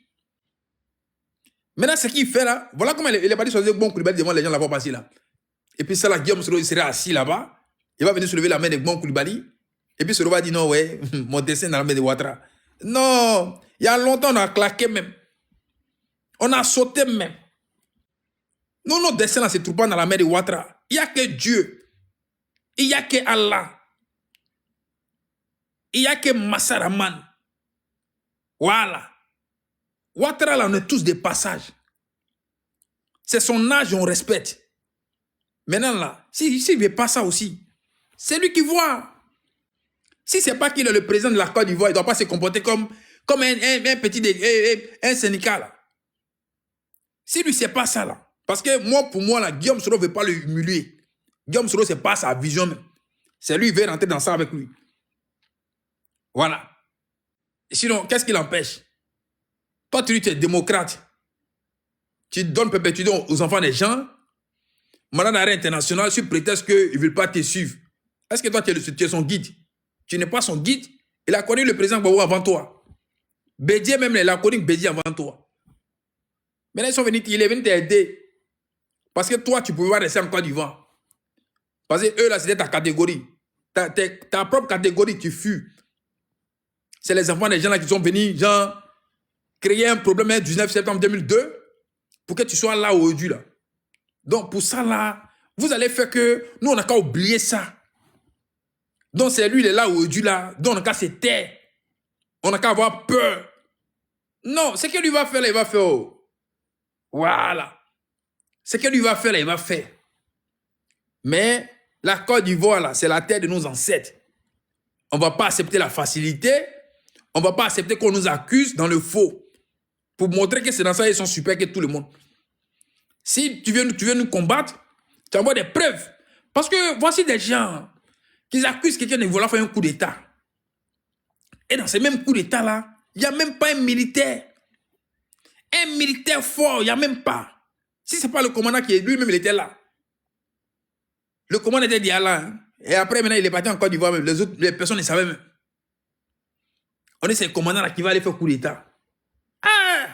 Maintenant, ce qu'il fait là, voilà comment il est parti choisir Bon Koulibaly devant les gens là-bas passer là. Et puis ça là, Guillaume Soro, il serait assis là-bas. Il va venir soulever la main de Bon Koulibaly. Et puis Soro va dire non, ouais, mon dessin dans la main de Ouattara. Non, il y a longtemps, on a claqué même. On a sauté même. Non, nos dessins là ne se trouvent pas dans la main de Ouattara. Il n'y a que Dieu. Il n'y a que Allah. Il n'y a que Massaraman. Voilà. Ouattara, là, on est tous des passages. C'est son âge, on respecte. Maintenant, là, s'il ne veut pas ça aussi, c'est lui qui voit. Si ce n'est pas qu'il est le président de la Côte d'Ivoire, il ne doit pas se comporter comme un petit un syndicat, là. Si lui, ce n'est pas ça, là. Parce que moi, pour moi, là, Guillaume Soro ne veut pas le humilier. Guillaume Soro, ce n'est pas sa vision même. C'est lui qui veut rentrer dans ça avec lui. Voilà. Et sinon, qu'est-ce qui l'empêche? Toi, tu es démocrate. Tu donnes perpétuité aux enfants des gens. Mandat d'arrêt international sur prétexte qu'ils ne veulent pas te suivre. Est-ce que toi, tu es son guide? Tu n'es pas son guide. Il a connu le président Gbagbo avant toi. Bédié même, il a connu Bédié avant toi. Maintenant, il est venu t'aider. Parce que toi, tu pouvais pas rester en Côte d'Ivoire. Parce que eux, là, c'était ta catégorie. Ta propre catégorie, tu fus. C'est les enfants des gens là qui sont venus, genre, créer un problème le 19 septembre 2002 pour que tu sois là aujourd'hui, là. Donc, pour ça, là, vous allez faire que nous, on n'a qu'à oublier ça. Donc, c'est lui, il est là aujourd'hui, là. Donc, on n'a qu'à se taire. On n'a qu'à avoir peur. Non, ce que lui va faire, là, il va faire. Oh. Voilà. Ce que lui va faire, là, il va faire. Mais la Côte d'Ivoire, là, c'est la terre de nos ancêtres. On ne va pas accepter la facilité. On ne va pas accepter qu'on nous accuse dans le faux. Pour montrer que c'est dans ça ils sont super que tout le monde. Si tu veux nous combattre, tu envoies des preuves. Parce que voici des gens qui accusent quelqu'un de vouloir faire un coup d'État. Et dans ces mêmes coups d'État-là, il n'y a même pas un militaire. Un militaire fort, il n'y a même pas. Si ce n'est pas le commandant qui est lui-même, il était là. Le commandant était dit là. Hein. Et après, maintenant, il est parti en Côte d'Ivoire. Les personnes ne savaient même. On est ce commandant-là qui va aller faire coup d'État. Ah!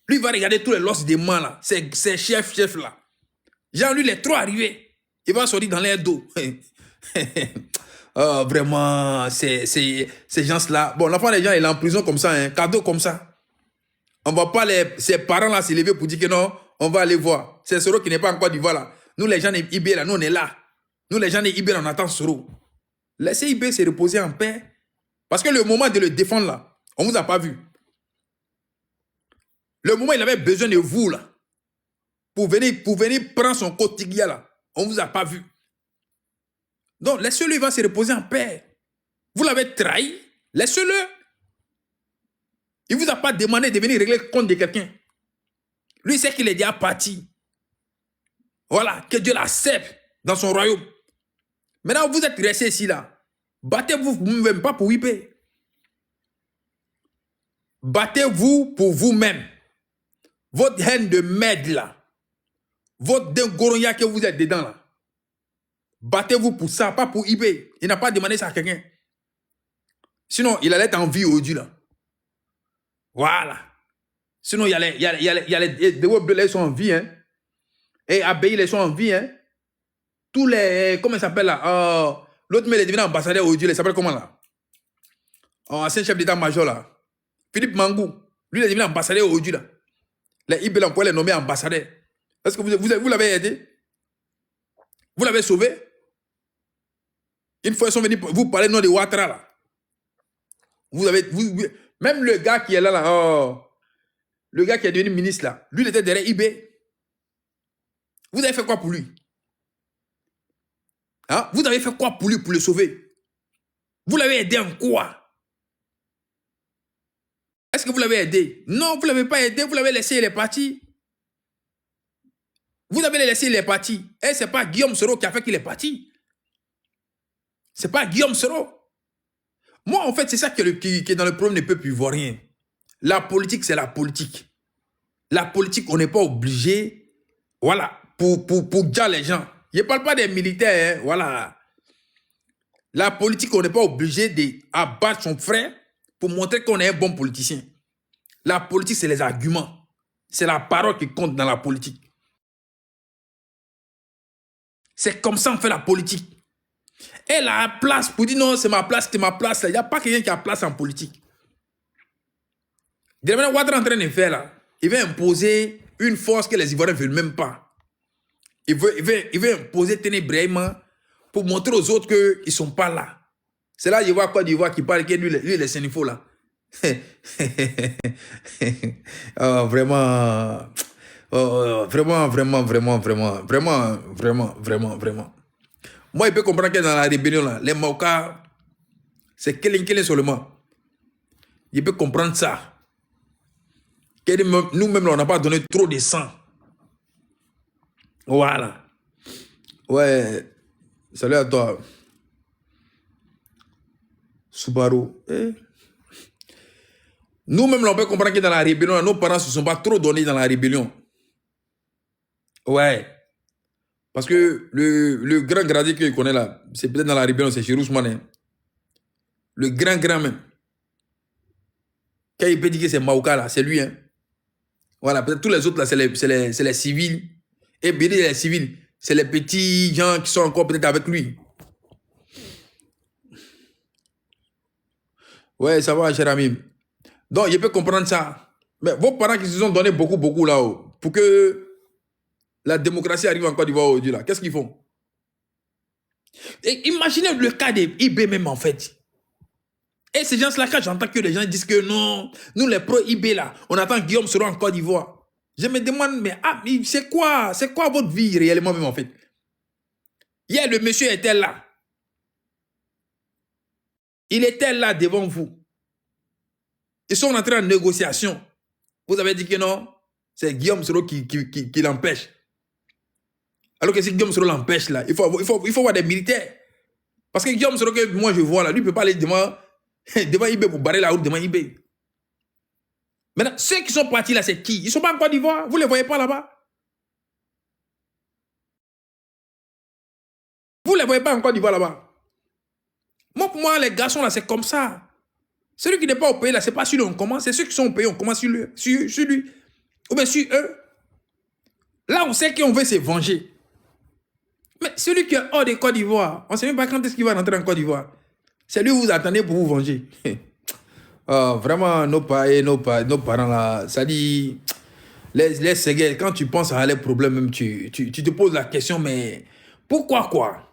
Lui, il va regarder tous les losses des mains, là. Ces chefs, là. Genre, lui, il est trop arrivé. Il va sortir dans l'air d'eau. Oh, vraiment, ces gens-là. Bon, l'enfant des gens, il est en prison comme ça, un cadeau comme ça. On ne va pas ses parents-là se lever pour dire que non, on va aller voir. C'est Soro qui n'est pas en Côte d'Ivoire, là. Nous, les gens d'Ibé, là, nous, on est là. Nous, les gens d'Ibé, on attend Soro. Laissez Ibé se reposer en paix. Parce que le moment de le défendre, là, on ne vous a pas vu. Le moment où il avait besoin de vous, là, pour venir prendre son quotidien, là, on ne vous a pas vu. Donc, laissez-le, il va se reposer en paix. Vous l'avez trahi, laissez-le. Il ne vous a pas demandé de venir régler le compte de quelqu'un. Lui, c'est qu'il est déjà parti. Voilà, que Dieu l'accepte dans son royaume. Maintenant, vous êtes restés ici, là. Battez-vous vous-même, pas pour Ibé. Battez-vous pour vous-même. Votre haine de merde, là. Votre dingoronia que vous êtes dedans, là. Battez-vous pour ça, pas pour Ibé. Il n'a pas demandé ça à quelqu'un. Sinon, il allait être en vie aujourd'hui, là. Voilà. Sinon, il y a les Webblés sont en vie, hein. Et Abbaye, ils sont en vie, hein. Tous les... Comment il s'appelle, là? L'autre, mais il est devenu ambassadeur aujourd'hui. Il s'appelle comment, là? Ancien chef d'état-major, là. Philippe Mangou. Lui, il est devenu ambassadeur aujourd'hui, là. Les Ibé, on pourrait les nommer ambassadeurs. Est-ce que vous l'avez aidé? Vous l'avez sauvé? Une fois, ils sont venus vous parler nom de Ouattara, là. Même le gars qui est là, le gars qui est devenu ministre, là, lui, il était derrière Ibé. Vous avez fait quoi pour lui? Hein? Vous avez fait quoi pour lui, pour le sauver? Vous l'avez aidé en quoi? Est-ce que vous l'avez aidé? Non, vous ne l'avez pas aidé, vous l'avez laissé, il est parti. Vous avez laissé, il est parti. Et ce n'est pas Guillaume Soro qui a fait qu'il est parti. Ce n'est pas Guillaume Soro. Moi, en fait, c'est ça qui est dans le problème des peuples ivoiriens. La politique, c'est la politique. La politique, on n'est pas obligé, voilà, pour dire les gens. Je ne parle pas des militaires, hein, voilà. La politique, on n'est pas obligé d'abattre son frère pour montrer qu'on est un bon politicien. La politique, c'est les arguments. C'est la parole qui compte dans la politique. C'est comme ça qu'on fait la politique. Elle a la place pour dire non, c'est ma place, c'est ma place. Il n'y a pas quelqu'un qui a place en politique. Déjà, Ouattara est en train de faire là, il veut imposer une force que les Ivoiriens ne veulent même pas. Il veut imposer ténébrement pour montrer aux autres qu'ils ne sont pas là. C'est là que je vois Côte d'Ivoire qui parle que lui, il est sénifaux là. Oh, vraiment. Oh, vraiment. Moi, il peut comprendre que dans la rébellion, là, les Maoka, c'est Kélin seulement. Il peut comprendre ça. Nous-mêmes, on n'a pas donné trop de sang. Voilà. Ouais. Salut à toi. Subaru. Nous-mêmes, on peut comprendre que dans la rébellion, nos parents ne se sont pas trop donnés dans la rébellion. Ouais. Parce que le grand gradé que je connais là, c'est peut-être dans la rébellion, c'est chez Rousmane. Le grand même. Quand il peut dire que c'est Maouka là, c'est lui. Hein. Voilà, peut-être tous les autres là, c'est les civils. Et bien les civils, c'est les petits gens qui sont encore peut-être avec lui. Ouais, ça va, cher ami. Donc, je peux comprendre ça. Mais vos parents qui se sont donné beaucoup là-haut, pour que la démocratie arrive en Côte d'Ivoire aujourd'hui là, qu'est-ce qu'ils font? Et imaginez le cas des IB même en fait. Et ces gens-là, quand j'entends que les gens disent que non, nous les pro-IB là, on attend Guillaume Soro en Côte d'Ivoire. Je me demande, mais c'est quoi votre vie réellement même en fait? Hier, le monsieur était là. Il était là devant vous. Ils sont entrés en négociation. Vous avez dit que non, c'est Guillaume Soro qui l'empêche. Alors que si Guillaume Soro l'empêche là, il faut avoir des militaires. Parce que Guillaume Soro que moi je vois là, lui ne peut pas aller devant IB pour barrer la route devant IB. Maintenant, ceux qui sont partis là, c'est qui? Ils ne sont pas en Côte d'Ivoire. Vous ne les voyez pas là-bas? Vous ne les voyez pas en Côte d'Ivoire là-bas? Moi, pour moi, les garçons là, c'est comme ça. Celui qui n'est pas au pays là, c'est pas sur lui on commence. C'est ceux qui sont au pays, on commence sur lui. Ou bien sur eux. Là, on sait qu'on veut se venger. Mais celui qui est hors de Côte d'Ivoire, on ne sait même pas quand est-ce qu'il va rentrer en Côte d'Ivoire. C'est lui que vous attendez pour vous venger. Vraiment, nos parents là, ça dit, les Séguèles, quand tu penses à les problèmes, même tu te poses la question, mais pourquoi quoi?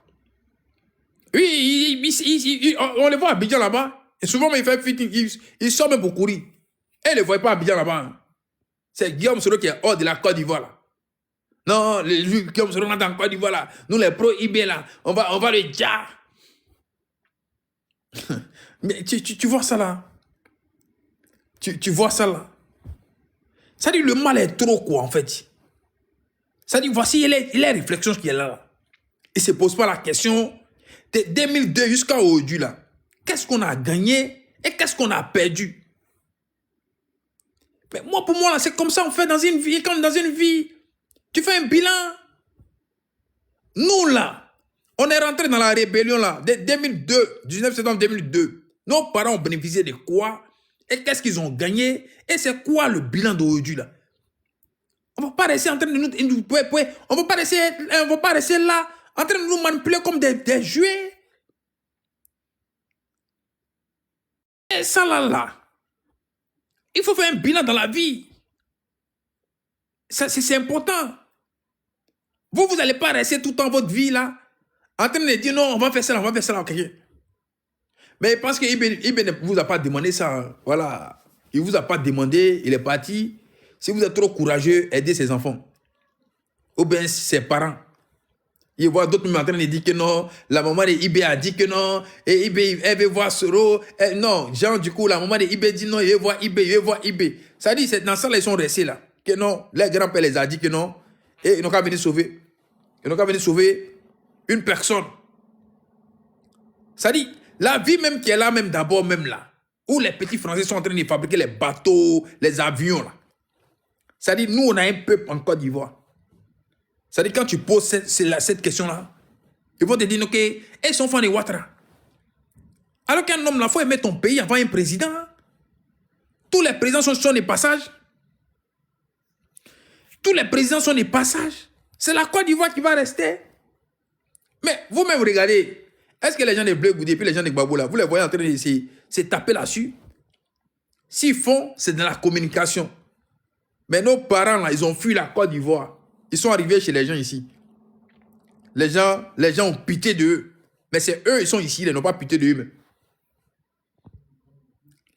Oui, on les voit à Abidjan là-bas. Et souvent, il fait fit, il sort même pour courir. Et ne les voit pas à Abidjan là-bas. C'est Guillaume Soro qui est hors de la Côte d'Ivoire là. Non, Guillaume Soro dans la Côte d'Ivoire là. Nous les pro-IB là, on va le dire. Mais tu vois ça là? Tu vois ça là? Ça dit le mal est trop quoi en fait. Ça dit voici les réflexions qui est là. Il ne se pose pas la question de 2002 jusqu'à aujourd'hui là. Qu'est-ce qu'on a gagné et qu'est-ce qu'on a perdu? Mais moi, pour moi, c'est comme ça on fait dans une vie. Quand dans une vie, tu fais un bilan. Nous là, on est rentré dans la rébellion là, de 2002, 19 septembre 2002. Nos parents ont bénéficié de quoi? Et qu'est-ce qu'ils ont gagné? Et c'est quoi le bilan d'aujourd'hui là? On ne va pas rester en train de nous... On ne va pas rester là en train de nous manipuler comme des jouets. Et ça là, il faut faire un bilan dans la vie. C'est important. Vous n'allez pas rester tout le temps votre vie là, en train de dire non, on va faire ça, ok. Mais parce qu'Ibé ne vous a pas demandé ça. Voilà. Il ne vous a pas demandé, il est parti. Si vous êtes trop courageux, aidez ses enfants. Ou bien ses parents. Il voit d'autres en train de dire que non, la maman de Ibé a dit que non, et Ibé, elle veut voir Soro. Non, genre du coup, la maman de Ibé dit non, il veut voir Ibé. Ça dit, dans ça, ils sont restés là. Que non, les grands-pères les a dit que non, et ils n'ont qu'à venir sauver. Ils n'ont qu'à venir sauver une personne. Ça dit, la vie même qui est là, même d'abord, même là, où les petits Français sont en train de fabriquer les bateaux, les avions là. Ça dit, nous, on a un peuple en Côte d'Ivoire. Ça dit, quand tu poses cette question-là, ils vont te dire, ok, ils sont fans de Ouattara. Alors qu'un homme, là, il faut aimer ton pays avant un président. Tous les présidents sont des passages. Tous les présidents sont des passages. C'est la Côte d'Ivoire qui va rester. Mais vous-même, regardez, est-ce que les gens de Bleu Goudé et puis les gens de Gbagbo, là, vous les voyez en train de se taper là-dessus? S'ils font, c'est dans la communication. Mais nos parents, là, ils ont fui la Côte d'Ivoire. Ils sont arrivés chez les gens ici. Les gens ont pitié d'eux. Mais c'est eux, ils sont ici, ils n'ont pas pitié d'eux-mêmes.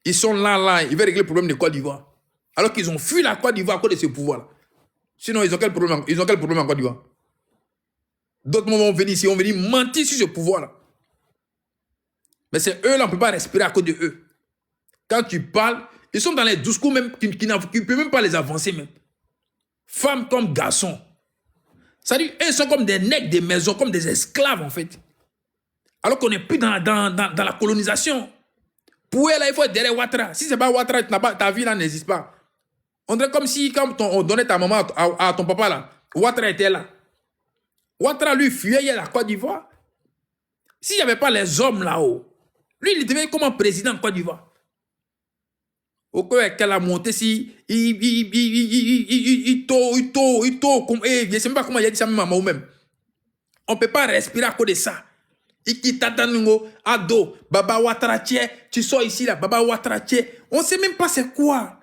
Ils sont là, ils veulent régler le problème de Côte d'Ivoire. Alors qu'ils ont fui la Côte d'Ivoire à cause de ce pouvoir-là. Sinon, ils ont quel problème en Côte d'Ivoire? D'autres vont venir ici, on va venir mentir sur ce pouvoir-là. Mais c'est eux, là, on ne peut pas respirer à cause de eux. Quand tu parles, ils sont dans les discours même qui ne peuvent même pas les avancer même. Femmes comme garçons. C'est-à-dire, eux sont comme des nègres des maisons, comme des esclaves en fait. Alors qu'on n'est plus dans la colonisation. Pour eux, là, il faut être derrière Ouattara. Si ce n'est pas Ouattara, ta vie là n'existe pas. On dirait comme si, on donnait ta maman à ton papa là, Ouattara était là. Ouattara, lui, fuyait à la Côte d'Ivoire. S'il n'y avait pas les hommes là-haut, lui, il devait être comme un président en Côte d'Ivoire. Au cas qu'elle a monté, si il je ne sais pas comment il a dit ça même ou même. On ne peut pas respirer à cause de ça. Ado, Baba Ouattara, tu sors ici là, Baba Ouattara, on ne sait même pas c'est quoi.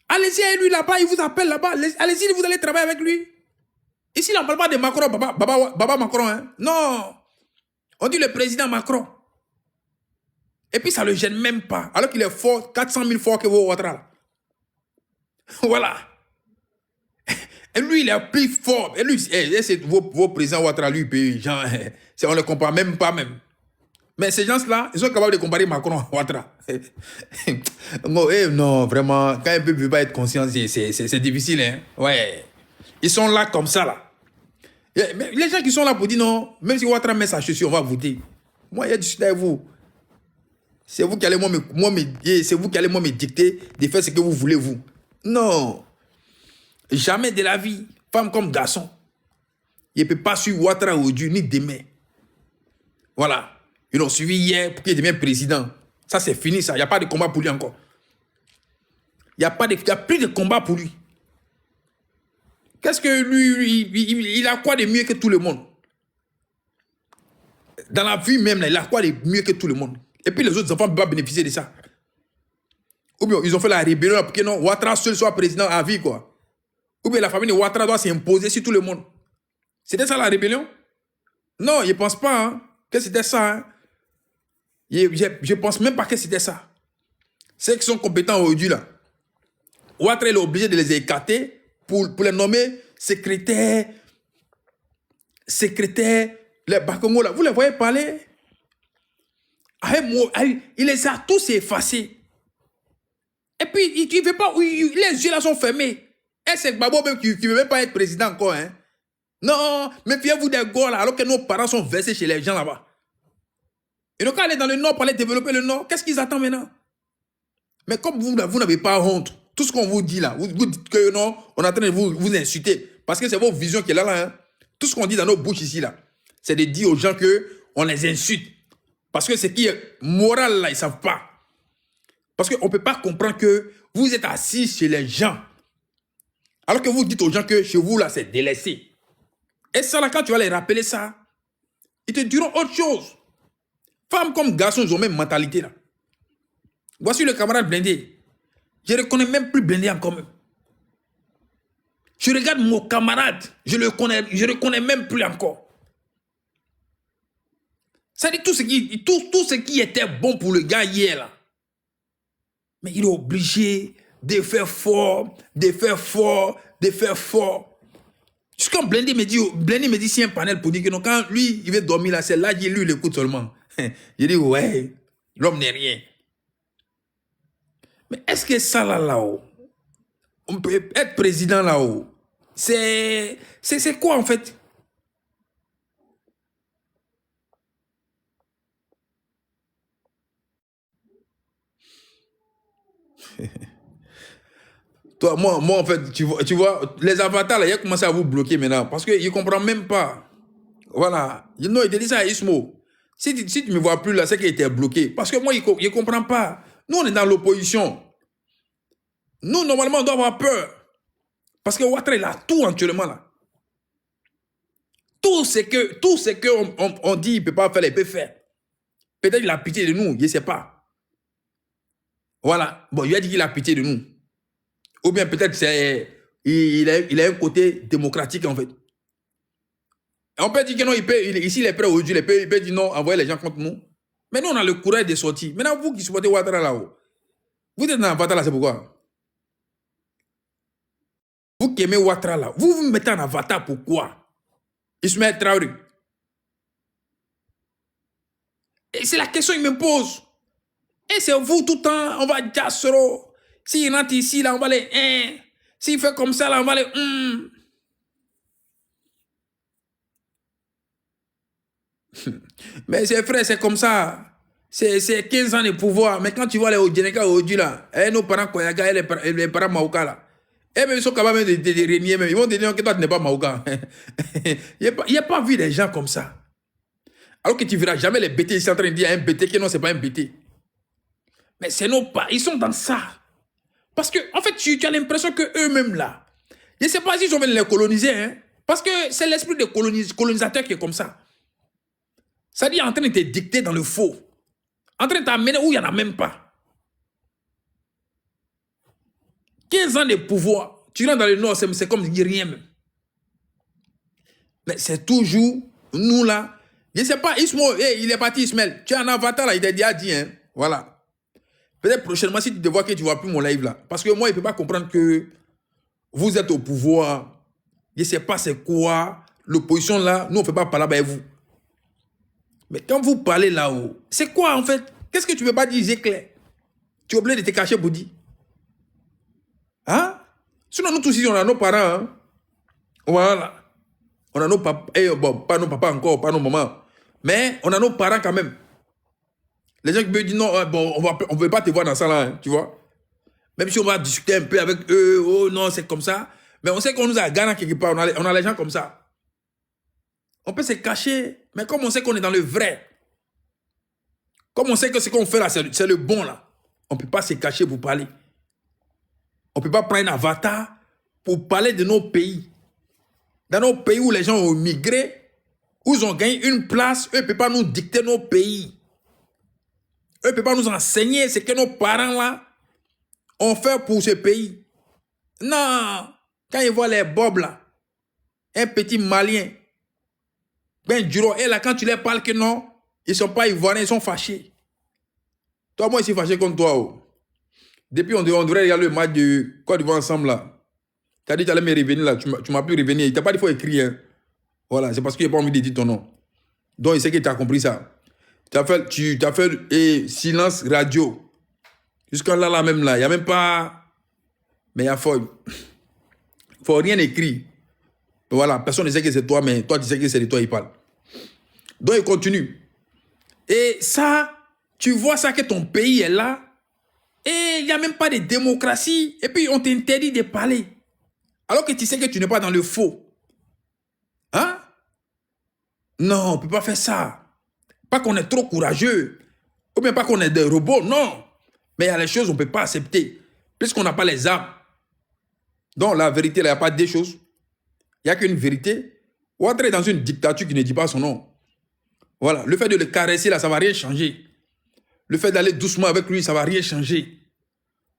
Allez-y avec lui là-bas, il vous appelle là-bas. Allez-y, vous allez travailler avec lui. Ici, on ne parle pas de Macron, Baba Macron. Hein? Non. On dit le président Macron. Et puis, ça ne le gêne même pas. Alors qu'il est fort, 400 000 fois que vous Ouattara. Voilà. Et lui, il est plus fort. Et lui, c'est vos présidents Ouattara, lui, genre, on ne le compare même pas même. Mais ces gens-là, ils sont capables de comparer Macron à Ouattara. Non, vraiment, quand un peuple ne veut pas être conscient, c'est difficile. Hein? Ouais. Ils sont là comme ça, là. Mais les gens qui sont là pour dire non, même si Ouattara met sa chaussure, on va voter. Moi, il y a discuté avec vous. C'est vous qui allez me dicter de faire ce que vous voulez, vous. Non. Jamais de la vie, femme comme garçon. Il ne peut pas suivre Ouattara aujourd'hui, ni demain. Voilà. Ils l'ont suivi hier pour qu'il devienne président. Ça, c'est fini, ça. Il n'y a pas de combat pour lui encore. Il n'y a plus de combat pour lui. Qu'est-ce que lui, il a quoi de mieux que tout le monde? Dans la vie même, là, il a quoi de mieux que tout le monde? Et puis les autres enfants ne peuvent pas bénéficier de ça. Ou bien ils ont fait la rébellion pour que non, Ouattara seul soit président à vie, quoi. Ou bien la famille de Ouattara doit s'imposer sur tout le monde. C'était ça la rébellion? Non, je ne pense pas hein, que c'était ça. Hein. Je ne pense même pas que c'était ça. Ceux qui sont compétents aujourd'hui, là, Ouattara est obligé de les écarter pour les nommer secrétaires, les Bakongo, là. Vous les voyez parler? Il les a tous effacés. Et puis, il veut pas, les yeux là sont fermés. Et c'est Gbagbo même qui ne veut même pas être président encore. Hein. Non, méfiez-vous des gars là, alors que nos parents sont versés chez les gens là-bas. Et donc, quand aller dans le Nord pour aller développer le Nord, qu'est-ce qu'ils attendent maintenant? Mais comme vous n'avez pas honte, tout ce qu'on vous dit là, vous dites que non, on est en train de vous insulter. Parce que c'est vos visions qui est là. Hein. Tout ce qu'on dit dans nos bouches ici là, c'est de dire aux gens qu'on les insulte. Parce que ce qui est moral là, ils ne savent pas. Parce qu'on ne peut pas comprendre que vous êtes assis chez les gens. Alors que vous dites aux gens que chez vous là, c'est délaissé. Et ça là, quand tu vas les rappeler ça, ils te diront autre chose. Femmes comme garçons, ils ont même mentalité là. Voici le camarade Blindé. Je ne reconnais même plus Blindé encore même. Je regarde mon camarade, je le reconnais même plus encore. Ça dit tout ce qui était bon pour le gars hier là. Mais il est obligé de faire fort, de faire fort, de faire fort. Jusqu'à Blindé me dit si un panel pour dire que non, quand lui, il veut dormir là, c'est là, lui, il écoute seulement. Je dis, ouais, l'homme n'est rien. Mais est-ce que ça là-haut, on peut être président là-haut, c'est quoi en fait? Toi, moi en fait, tu vois, les avatars là, ils ont commencé à vous bloquer maintenant parce qu'ils ne comprennent même pas. Voilà. Non, il te dit ça à Ismo. Si tu ne me vois plus là, c'est qu'il était bloqué. Parce que moi, il ne comprend pas. Nous, on est dans l'opposition. Nous, normalement, on doit avoir peur. Parce que Ouattara, il a tout actuellement là. Tout ce qu'on dit, il ne peut pas faire, il peut faire. Peut-être qu'il a pitié de nous, je ne sais pas. Voilà. Bon, il a dit qu'il a pitié de nous. Ou bien peut-être il a un côté démocratique en fait. On peut dire que non, ici il est prêt aujourd'hui, il peut dire non, envoyer les gens contre nous. Mais nous, on a le courage de sortir. Maintenant, vous qui supportez Ouattara là-haut, vous êtes dans Avatar là, c'est pourquoi? Vous qui aimez Ouattara là, vous vous mettez en Avatar pourquoi? Ismaël Traoré. Et c'est la question qu'il me pose. Et c'est vous tout le temps, on va dire solo. S'il rentre ici, là, on va les S'il fait comme ça, là, on va les Mais c'est frère, c'est comme ça. C'est 15 ans de pouvoir. Mais quand tu vois les Odjeneka aujourd'hui, là, nos parents Koyaga et les parents Maouka, là, même ils sont capables de régner, même. Ils vont te dire que toi, tu n'es pas Maouka. Il n'y a pas vu des gens comme ça. Alors que tu ne verras jamais les BT, ils sont en train de dire à un BT que non, ce n'est pas un BT. Mais c'est nos parents, ils sont dans ça. Parce que, en fait, tu as l'impression qu'eux-mêmes, là, je ne sais pas s'ils ont envie de les coloniser, hein, parce que c'est l'esprit des colonisateurs qui est comme ça. Ça dit en train de te dicter dans le faux. En train de t'amener où il n'y en a même pas. 15 ans de pouvoir, tu rentres dans le Nord, c'est comme rien même. Mais c'est toujours nous là. Je ne sais pas, Ismo, il est parti Ismaël. Tu es un avatar là, il t'a déjà dit, hein. Voilà. Peut-être prochainement, si tu te vois que tu ne vois plus mon live là. Parce que moi, il ne peut pas comprendre que vous êtes au pouvoir. Je ne sais pas c'est quoi. L'opposition là, nous, on ne fait pas parler avec vous. Mais quand vous parlez là-haut, c'est quoi en fait? Qu'est-ce que tu ne veux pas dire, c'est clair? Tu es obligé de te cacher pour dire. Hein? Sinon, nous tous ici, on a nos parents. Hein? Voilà. On a nos papas. Bon, pas nos papas encore, pas nos mamans. Mais on a nos parents quand même. Les gens qui me disent non, bon, on ne veut pas te voir dans ça là, hein, tu vois. Même si on va discuter un peu avec eux, oh non, c'est comme ça. Mais on sait qu'on nous a gagné quelque part, on a les gens comme ça. On peut se cacher, mais comme on sait qu'on est dans le vrai, comme on sait que ce qu'on fait là, c'est le bon là, on ne peut pas se cacher pour parler. On ne peut pas prendre un avatar pour parler de nos pays. Dans nos pays où les gens ont migré, où ils ont gagné une place, eux ne peuvent pas nous dicter nos pays. Eux ne peuvent pas nous enseigner ce que nos parents là ont fait pour ce pays. Non, quand ils voient les bobs là, un petit malien, ben Duro, et là quand tu leur parles que non, ils ne sont pas ivoiriens, ils sont fâchés. Toi, moi, je suis fâché contre toi. Oh. Depuis, on devrait regarder le match de Côte d'Ivoire ensemble là. Tu as dit que tu allais me revenir là, tu ne m'as plus revenir. Il ne t'a pas dit qu'il faut écrire. Hein. Voilà, c'est parce qu'il n'a pas envie de dire ton nom. Donc, il sait que tu as compris ça. Tu as fait silence radio. Jusqu'à là, même là, il n'y a même pas... Mais il faut rien écrire. Voilà, personne ne sait que c'est toi, mais toi, tu sais que c'est de toi, il parle. Donc, il continue. Et ça, tu vois ça que ton pays est là, et il n'y a même pas de démocratie, et puis on t'interdit de parler. Alors que tu sais que tu n'es pas dans le faux. Hein? Non, on ne peut pas faire ça. Pas qu'on est trop courageux, ou bien pas qu'on est des robots, non. Mais il y a les choses qu'on ne peut pas accepter, puisqu'on n'a pas les armes. Donc la vérité, il n'y a pas deux choses. Il n'y a qu'une vérité. Ou entrer dans une dictature qui ne dit pas son nom. Voilà, le fait de le caresser là, ça ne va rien changer. Le fait d'aller doucement avec lui, ça ne va rien changer.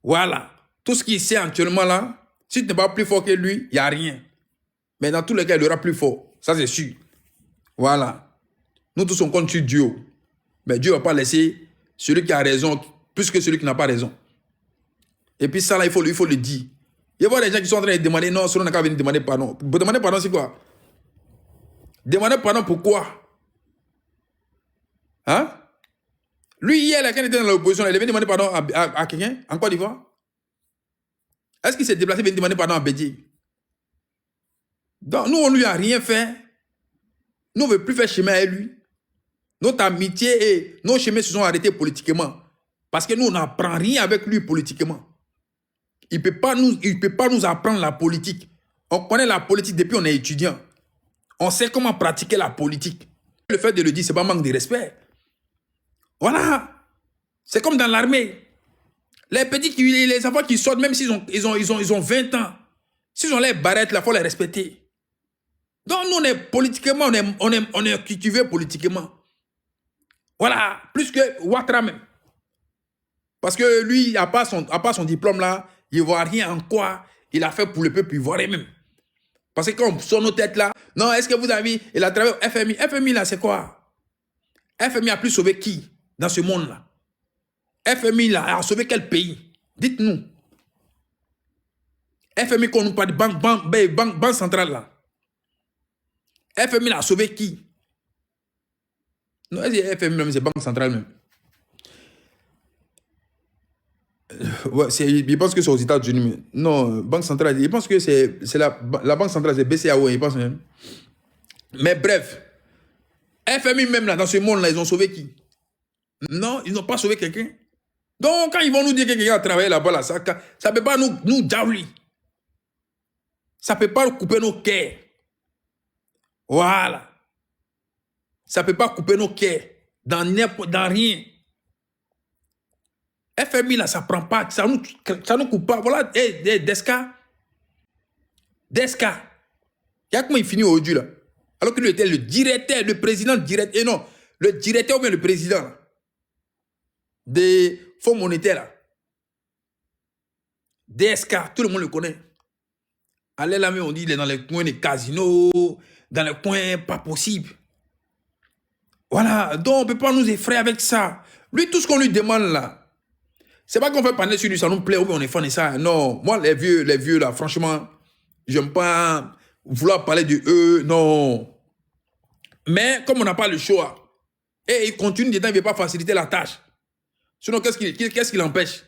Voilà, tout ce qu'il sait actuellement là, si tu n'es pas plus fort que lui, il n'y a rien. Mais dans tous les cas, il aura plus fort. Ça, c'est sûr. Voilà. Nous tous, on compte sur Dieu. Mais Dieu ne va pas laisser celui qui a raison plus que celui qui n'a pas raison. Et puis ça, là, il faut le dire. Il y a des gens qui sont en train de demander, non, sinon on n'a qu'à venir demander pardon. Demander pardon, c'est quoi? Demander pardon, pourquoi? Hein? Lui, hier, quand il était dans l'opposition, il est venu demander pardon à quelqu'un, en Côte d'Ivoire. Est-ce qu'il s'est déplacé et venu demander pardon à Bédié? Donc, nous, on ne lui a rien fait. Nous, on ne veut plus faire chemin avec lui. Notre amitié et nos chemins se sont arrêtés politiquement. Parce que nous, on n'apprend rien avec lui politiquement. Il ne peut pas nous apprendre la politique. On connaît la politique depuis qu'on est étudiant. On sait comment pratiquer la politique. Le fait de le dire, ce n'est pas manque de respect. Voilà. C'est comme dans l'armée. Les enfants qui sortent, même s'ils ont 20 ans, s'ils ont les barrettes, il faut les respecter. Donc nous, on est politiquement, on est cultivé politiquement. Voilà, plus que Ouattara même. Parce que lui, à part son diplôme là, il ne voit rien en quoi il a fait pour le peuple ivoirien même. Parce que quand on sort nos têtes là, non, est-ce que vous avez, il a travaillé au FMI. FMI là, c'est quoi? FMI a plus sauvé qui dans ce monde là? FMI là, a sauvé quel pays? Dites-nous. FMI qu'on nous parle de banque centrale là. FMI là, a sauvé qui? Non, FMI même, c'est banque centrale même. Ouais, il pense que c'est aux États-Unis. Non, banque centrale, il pense que c'est la banque centrale, c'est BCAO, il pense même. Mais bref, FMI même là, dans ce monde-là, ils ont sauvé qui? Non, ils n'ont pas sauvé quelqu'un. Donc, quand ils vont nous dire que quelqu'un a travaillé là-bas, là, ça ne peut pas nous jaouler. Ça ne peut pas couper nos cœurs. Voilà. Ça ne peut pas couper nos cœurs dans rien. FMI, là, ça ne prend pas, ça nous coupe pas. Voilà, Desca. Il y a comment il finit aujourd'hui, là. Alors que lui était le directeur, le président direct, et non, le directeur ou bien le président, là, des fonds monétaires, là. DSK, tout le monde le connaît. Allez là, mais on dit, il est dans les coins des casinos, dans les coins pas possible. Voilà, donc on ne peut pas nous effrayer avec ça. Lui, tout ce qu'on lui demande là, c'est pas qu'on fait parler sur lui, ça nous plaît, ou on est fan de ça. Non, moi, les vieux là, franchement, j'aime pas vouloir parler de eux, non. Mais comme on n'a pas le choix, et il continue dedans, il ne veut pas faciliter la tâche. Sinon, qu'est-ce qui l'empêche?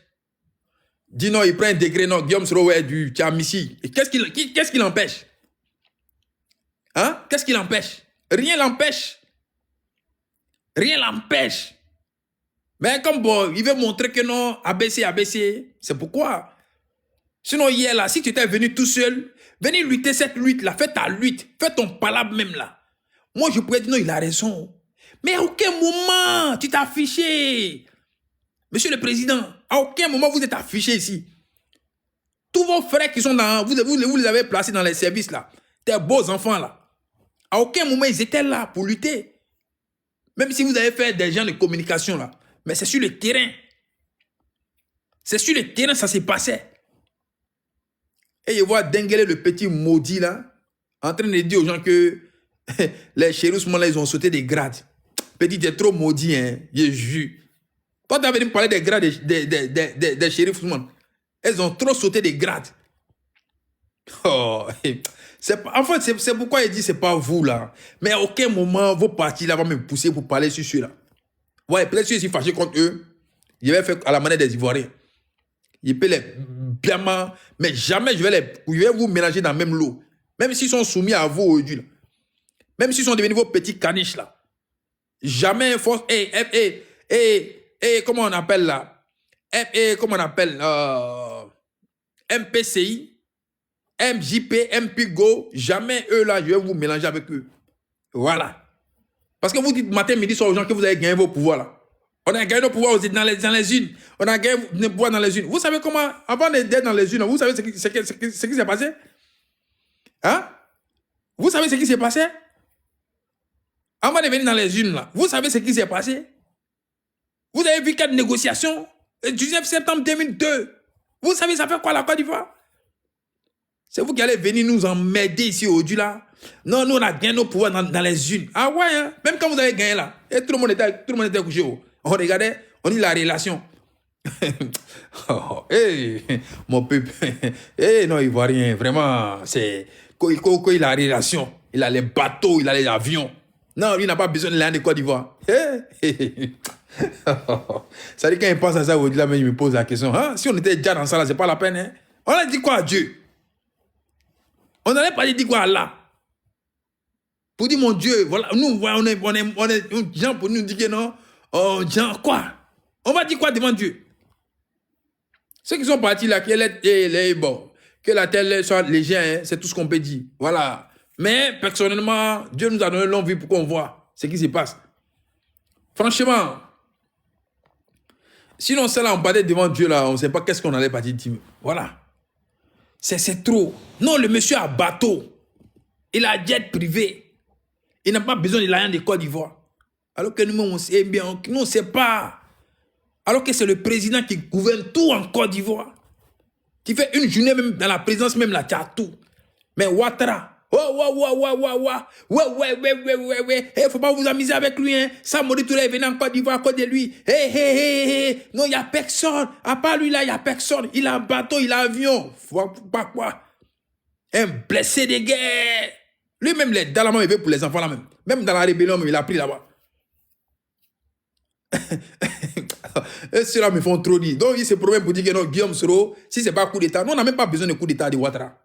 Dis non, il prend un degré, non, Guillaume Sorowe du Tchamissi. Et qu'est-ce qui l'empêche? Hein? Qu'est-ce qui l'empêche? Rien l'empêche. Rien l'empêche. Mais comme bon, il veut montrer que non, ABC, c'est pourquoi. Sinon, hier là, si tu étais venu tout seul, venir lutter cette lutte-là, fais ta lutte, fais ton palabre même là. Moi, je pourrais dire non, il a raison. Mais à aucun moment, tu t'es affiché. Monsieur le Président, à aucun moment vous êtes affiché ici. Tous vos frères qui sont dans... Vous les avez placés dans les services là. Tes beaux enfants là. À aucun moment ils étaient là pour lutter. Même si vous avez fait des gens de communication là. Mais c'est sur le terrain. C'est sur le terrain ça s'est passé. Et je vois Dengele, le petit maudit là, en train de dire aux gens que les shérifs là, ils ont sauté des grades. Petit, tu es trop maudit, hein. Je jure. Toi, tu as venu me parler des grades des shérifs. Elles ont trop sauté des grades. Oh, en fait, c'est pourquoi il dit c'est pas vous là. Mais à aucun moment, vos partis là vont me pousser pour parler sur celui-là. Ouais, peut-être que je suis fâché contre eux. Je vais faire à la manière des Ivoiriens. Je peux les bien, mais jamais je vais vous mélanger dans le même lot. Même s'ils sont soumis à vous aujourd'hui, là. Même s'ils sont devenus vos petits caniches là. Jamais force. Comment on appelle là? Comment on appelle? MPCI, MJP, MPGO. Jamais eux là, je vais vous mélanger avec eux. Voilà. Parce que vous dites matin, midi, soir aux gens que vous avez gagné vos pouvoirs là. On a gagné nos pouvoirs dans les unes. On a gagné nos pouvoirs dans les unes. Vous savez comment, avant d'être dans les unes, vous savez ce qui s'est passé? Hein? Vous savez ce qui s'est passé? Avant de venir dans les unes, là, vous savez ce qui s'est passé? Vous avez vu 4 négociations le 19 septembre 2002. Vous savez ça fait quoi la Côte d'Ivoire? C'est vous qui allez venir nous emmerder ici aujourd'hui là. Non, nous on a gagné nos pouvoirs dans les unes. Ah ouais, hein? Même quand vous avez gagné là, et tout le monde était couché. On regardait, on dit la relation. Oh, hey, mon peuple. Hey, non, Ivoirien, vraiment, c'est... Quand il a la relation, il a les bateaux, il a les avions. Non, lui n'a pas besoin de l'un de Côte d'Ivoire. Ça dit quand il pense à ça, là, mais il me pose la question. Hein? Si on était déjà dans ça, là, c'est pas la peine. Hein? On a dit quoi à Dieu? On n'allait pas dire quoi à Allah? Pour dire mon Dieu, voilà, nous, on est gens pour nous dire que non. Oh, gens, quoi? On va dire quoi devant Dieu? Ceux qui sont partis là, que la terre soit légère, hein, c'est tout ce qu'on peut dire. Voilà. Mais personnellement, Dieu nous a donné longue vie pour qu'on voit ce qui se passe. Franchement, sinon, c'est là, on partait devant Dieu, là, on ne sait pas qu'est-ce qu'on allait partir dire. Voilà. C'est trop. Non, le monsieur a bateau. Il a jet privé. Il n'a pas besoin de l'argent de Côte d'Ivoire. Alors que nous, on sait bien, nous, on ne sait pas. Alors que c'est le président qui gouverne tout en Côte d'Ivoire. Tu fais une journée même dans la présidence, même là, tu as tout. Mais Ouattara, ouais, faut pas vous amuser avec lui, hein. Samori Touré est venu en Côte d'Ivoire à côté de lui. Non, il n'y a personne. À part lui là, il n'y a personne. Il a un bateau, il a un avion. Pas quoi. Un blessé de guerre. Lui-même, dans la main, il veut pour les enfants là même. Même dans la rébellion, il a pris là-bas. Et ceux-là me font trop dire. Donc, il se promène pour dire que non, Guillaume Soro, si ce n'est pas coup d'État, nous, on n'a même pas besoin de coup d'État de Ouattara.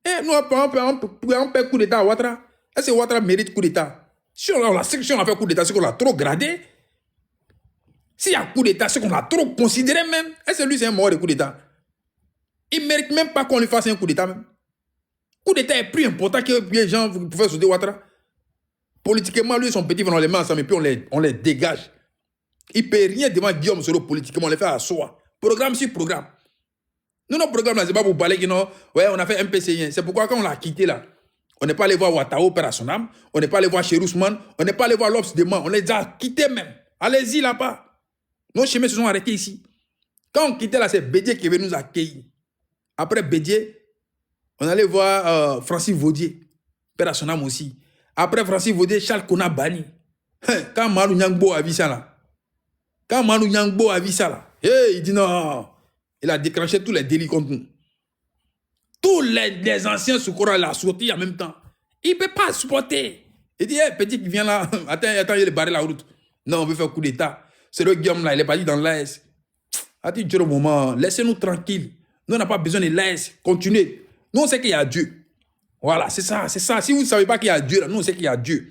Et nous, on peut coup d'État à Ouattara. Est-ce que Ouattara mérite coup d'État? Si on a fait coup d'État, c'est qu'on l'a trop gradé. S'il y a coup d'État, c'est qu'on l'a trop considéré même. Est-ce que lui, c'est un mort de coup d'État? Il ne mérite même pas qu'on lui fasse un coup d'État même. Coup d'État est plus important que les gens pouvaient sauter Ouattara. Politiquement, lui et son petit, on les met ensemble et puis on les dégage. Il ne peut rien devant Guillaume Soro politiquement, on les fait à soi. Programme sur programme. Nous, nos programmes là, c'est pas pour parler que non, ouais, on a fait un MPCI. C'est pourquoi quand on l'a quitté là, on n'est pas allé voir Ouattao, père à son âme, on n'est pas allé voir Cheikh Ousmane, on n'est pas allé voir l'Obs de Man, on les a quittés même. Allez-y là-bas. Nos chemins se sont arrêtés ici. Quand on quittait là, c'est Bédier qui est venu nous accueillir. Après Bédier, on allait voir Francis Vaudier, père à son âme aussi. Après Francis Vaudier, Charles Kona Bani. Quand Manu Nyangbo a vu ça là, il dit non. Il a déclenché tous les délits contre nous. Tous les anciens Soukora l'ont sorti en même temps. Il ne peut pas supporter. Il dit, hey, petit qui vient là, attends, il est barré la route. Non, on veut faire coup d'État. C'est le Guillaume là, il est parti dans l'AS. Attends, Dieu, au moment, laissez-nous tranquilles. Nous, on n'a pas besoin de l'AS. Continuez. Nous, on sait qu'il y a Dieu. Voilà, c'est ça, c'est ça. Si vous ne savez pas qu'il y a Dieu là, nous, on sait qu'il y a Dieu.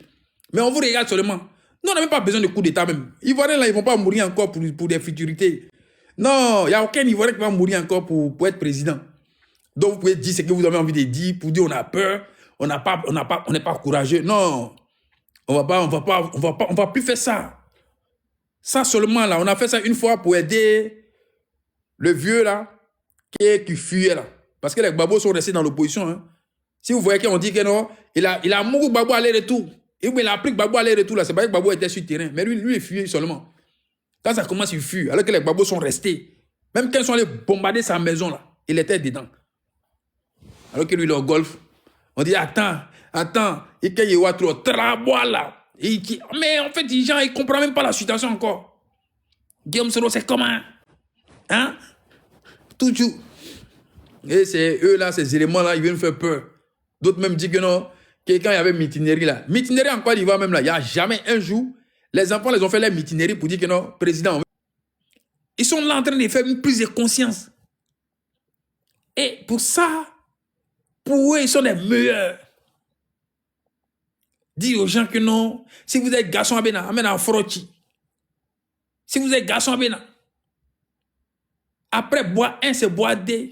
Mais on vous regarde seulement. Nous, on n'a même pas besoin de coup d'État même. Les Ivoiriens là, ils ne vont pas mourir encore pour des futurités. Non, il n'y a aucun Ivoirien qui va mourir encore pour être président. Donc, vous pouvez dire ce que vous avez envie de dire, pour dire on a peur, on n'est pas courageux. Non, on va plus faire ça. Ça seulement, là, on a fait ça une fois pour aider le vieux, là, qui fuyait, là. Parce que les Gbagbo sont restés dans l'opposition. Hein. Si vous voyez qu'on dit que non, il a mouru Gbagbo aller-retour. Et il a pris Gbagbo aller-retour, là. C'est pas que Gbagbo était sur le terrain, mais lui, il fuyait seulement. Quand ça commence, il fuit, alors que les Gbagbo sont restés. Même quand ils sont allés bombarder sa maison, là, il était dedans. Alors que lui, il est au golf. On dit, attends, il y a trop trabois là. Mais en fait, les gens, ils ne comprennent même pas la situation encore. Guillaume Soro, c'est comment? Hein? Toujours. Et c'est eux là, ces éléments-là, ils viennent faire peur. D'autres même disent que non, que quand il y avait mutinerie là. Mutinerie en Côte d'Ivoire même là, il n'y a jamais un jour. Les enfants, les ont fait la mutinerie pour dire que non, président. Ils sont là en train de faire une prise de conscience. Et pour ça, pour eux, ils sont les meilleurs. Dire aux gens que non, si vous êtes garçon à Bena, amène en frottis. Si vous êtes garçon à Bena, après boire un, c'est boire deux.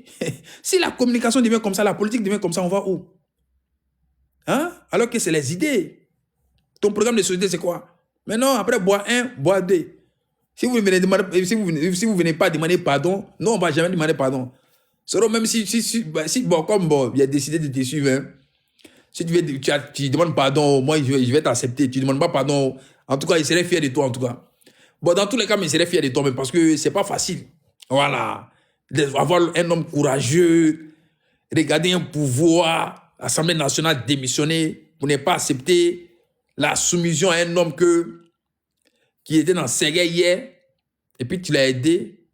Si la communication devient comme ça, la politique devient comme ça, on va où? Hein? Alors que c'est les idées. Ton programme de société, c'est quoi? Maintenant, après boire un, boire deux. Si vous ne venez pas demander pardon, non, on ne va jamais demander pardon. Selon même si bon, comme bon, il a décidé de te suivre, hein. Si tu demandes pardon, moi je vais t'accepter. Tu ne demandes pas pardon, en tout cas, il serait fier de toi, en tout cas. Bon, dans tous les cas, mais il serait fier de toi, mais parce que c'est pas facile. Voilà. Avoir un homme courageux, regarder un pouvoir, l'Assemblée nationale démissionner pour ne pas accepter la soumission à un homme qui était dans Ségué hier, et puis tu l'as aidé.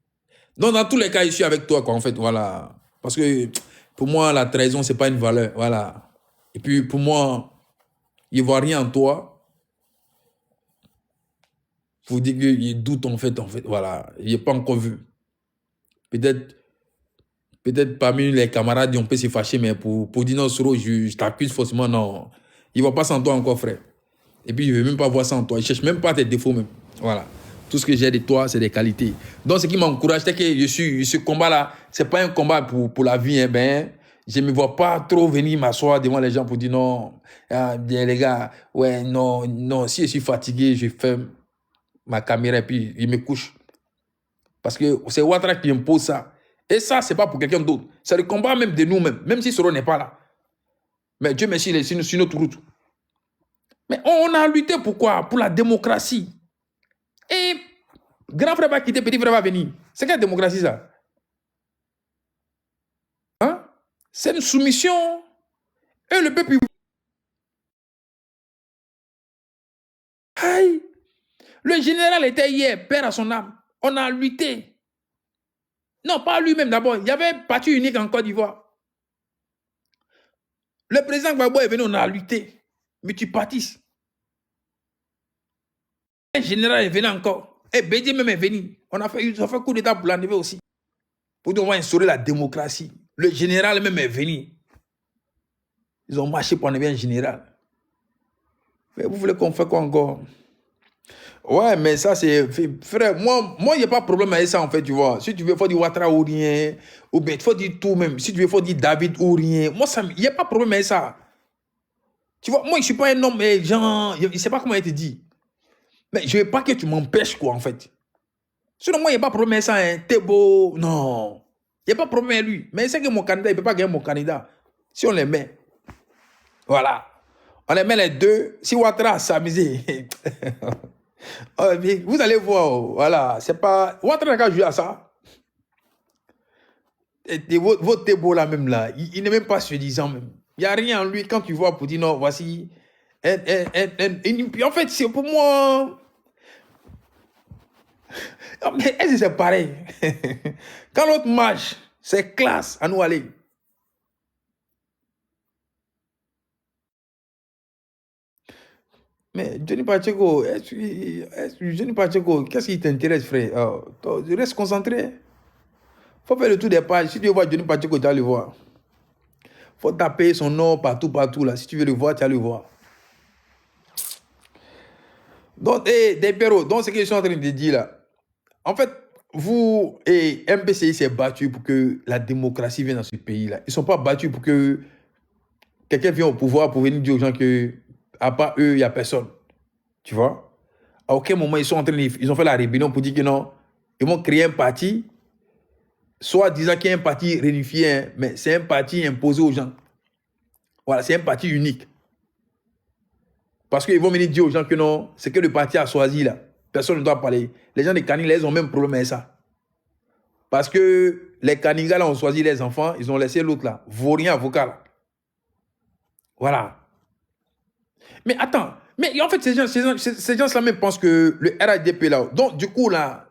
Donc, dans tous les cas, je suis avec toi, quoi, en fait, voilà. Parce que pour moi, la trahison, c'est pas une valeur, voilà. Et puis, pour moi, il ne voit rien en toi. Pour dire qu'il doute, en fait, voilà. Il n'est pas encore vu. Peut-être parmi les camarades, on peut se fâcher, mais pour dire non, Soro, je t'accuse forcément, non. Il ne voit pas ça en toi encore, frère. Et puis, il ne veut même pas voir ça en toi. Il ne cherche même pas tes défauts, même. Voilà. Tout ce que j'ai de toi, c'est des qualités. Donc, ce qui m'encourage, c'est que ce combat-là, ce n'est pas un combat pour la vie. Hein, ben, je ne me vois pas trop venir m'asseoir devant les gens pour dire non, bien les gars, ouais, non, si je suis fatigué, je ferme ma caméra et puis il me couche. Parce que c'est Ouattara qui impose ça. Et ça, ce n'est pas pour quelqu'un d'autre. C'est le combat même de nous-mêmes, même si Soro n'est pas là. Mais Dieu merci, il est sur notre route. Mais on a lutté pour quoi? Pour la démocratie. Et grand frère va quitter, petit frère va venir. C'est quelle démocratie ça? Hein? C'est une soumission. Et le peuple... Aïe! Le général était hier, père à son âme. On a lutté. Non, pas lui-même d'abord. Il y avait un parti unique en Côte d'Ivoire. Le président Gbagbo est venu, on a lutté. Mais tu partis. Le général est venu encore. Et Bédié même est venu. Ils ont fait coup d'état pour l'enlever aussi. Pour dire on va instaurer la démocratie. Le général même est venu. Ils ont marché pour enlever un général. Mais vous voulez qu'on fasse quoi encore? Ouais, mais ça, c'est... Frère, moi il n'y a pas de problème avec ça, en fait, tu vois. Si tu veux, il faut dire Ouattara ou rien. Ou bien, il faut dire tout même. Si tu veux, il faut dire David ou rien. Moi, il n'y a pas de problème avec ça. Tu vois, moi, je ne suis pas un homme, mais genre... Je ne sais pas comment il te dit. Mais je ne veux pas que tu m'empêches, quoi, en fait. Sinon, moi, il n'y a pas de problème avec ça, hein. T'es beau. Non. Il n'y a pas de problème avec lui. Mais c'est que mon candidat, il ne peut pas gagner mon candidat. Si on les met. Voilà. On les met les deux. Si Ouattara s'amuser... Oh, vous allez voir, voilà, c'est pas... Ouattara n'a qu'à jouer à ça. Et votre Thébo là même là, il n'est même pas suffisant même. Il n'y a rien en lui quand tu vois pour dire non, voici... En fait, c'est pour moi... Mais est-ce que c'est pareil? Quand l'autre marche, c'est classe à nous aller. Mais Johnny Pacheco, Johnny Pacheco, qu'est-ce qui t'intéresse, frère? Reste concentré. Faut faire le tour des pages. Si tu veux voir Johnny Pacheco, tu vas le voir. Faut taper son nom partout, là. Si tu veux le voir, tu vas le voir. Donc, des perros, donc ce que je suis en train de dire là. En fait, vous et MPCI s'est battu pour que la démocratie vienne dans ce pays-là. Ils ne sont pas battus pour que quelqu'un vienne au pouvoir pour venir dire aux gens que, à part eux, il n'y a personne. Tu vois? À aucun moment, ils ont fait la rébellion pour dire que non, ils vont créer un parti, soit disant qu'il y a un parti réunifié, hein, mais c'est un parti imposé aux gens. Voilà, c'est un parti unique. Parce qu'ils vont venir dire aux gens que non, c'est que le parti a choisi là. Personne ne doit parler. Les gens de Kanigala, ils ont même problème avec ça. Parce que les Kanigala ont choisi les enfants, ils ont laissé l'autre là, vaurien avocat là. Voilà. Mais attends, mais en fait, ces gens-là même pensent que le RHDP là, donc du coup là,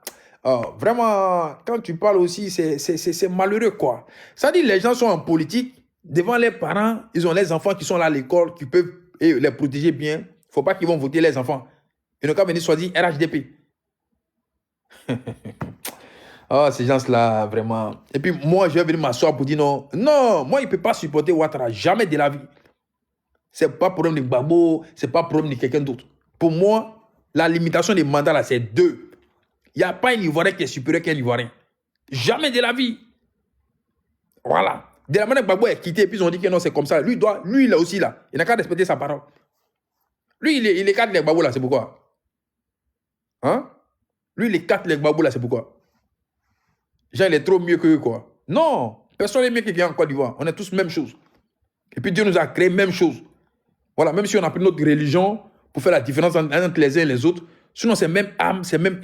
vraiment, quand tu parles aussi, c'est malheureux quoi. Ça dit, les gens sont en politique, devant les parents, ils ont les enfants qui sont là à l'école, qui peuvent les protéger bien. Il ne faut pas qu'ils vont voter les enfants. Ils n'ont qu'à venir choisir RHDP. Oh, ces gens-là, vraiment. Et puis, moi, je vais venir m'asseoir pour dire non. Non, moi, il ne peut pas supporter Ouattara. Jamais de la vie. Ce n'est pas problème de Gbagbo, ce n'est pas problème de quelqu'un d'autre. Pour moi, la limitation des mandats, là, c'est 2. Il n'y a pas un Ivoirien qui est supérieur qu'un Ivoirien. Jamais de la vie. Voilà. De la manière que Gbagbo est quitté, puis ils ont dit que non, c'est comme ça. Lui, il est aussi là. Il n'a qu'à respecter sa parole. Lui, il est 4 les Gbagbo là, c'est pourquoi? Hein? Lui, il est 4 les Gbagbo là, c'est pourquoi? Genre, il est trop mieux que eux, quoi. Non, personne n'est mieux que quelqu'un en Côte d'Ivoire. On est tous même chose. Et puis Dieu nous a créé même chose. Voilà, même si on a pris notre religion pour faire la différence entre les uns et les autres, sinon c'est même âme, c'est même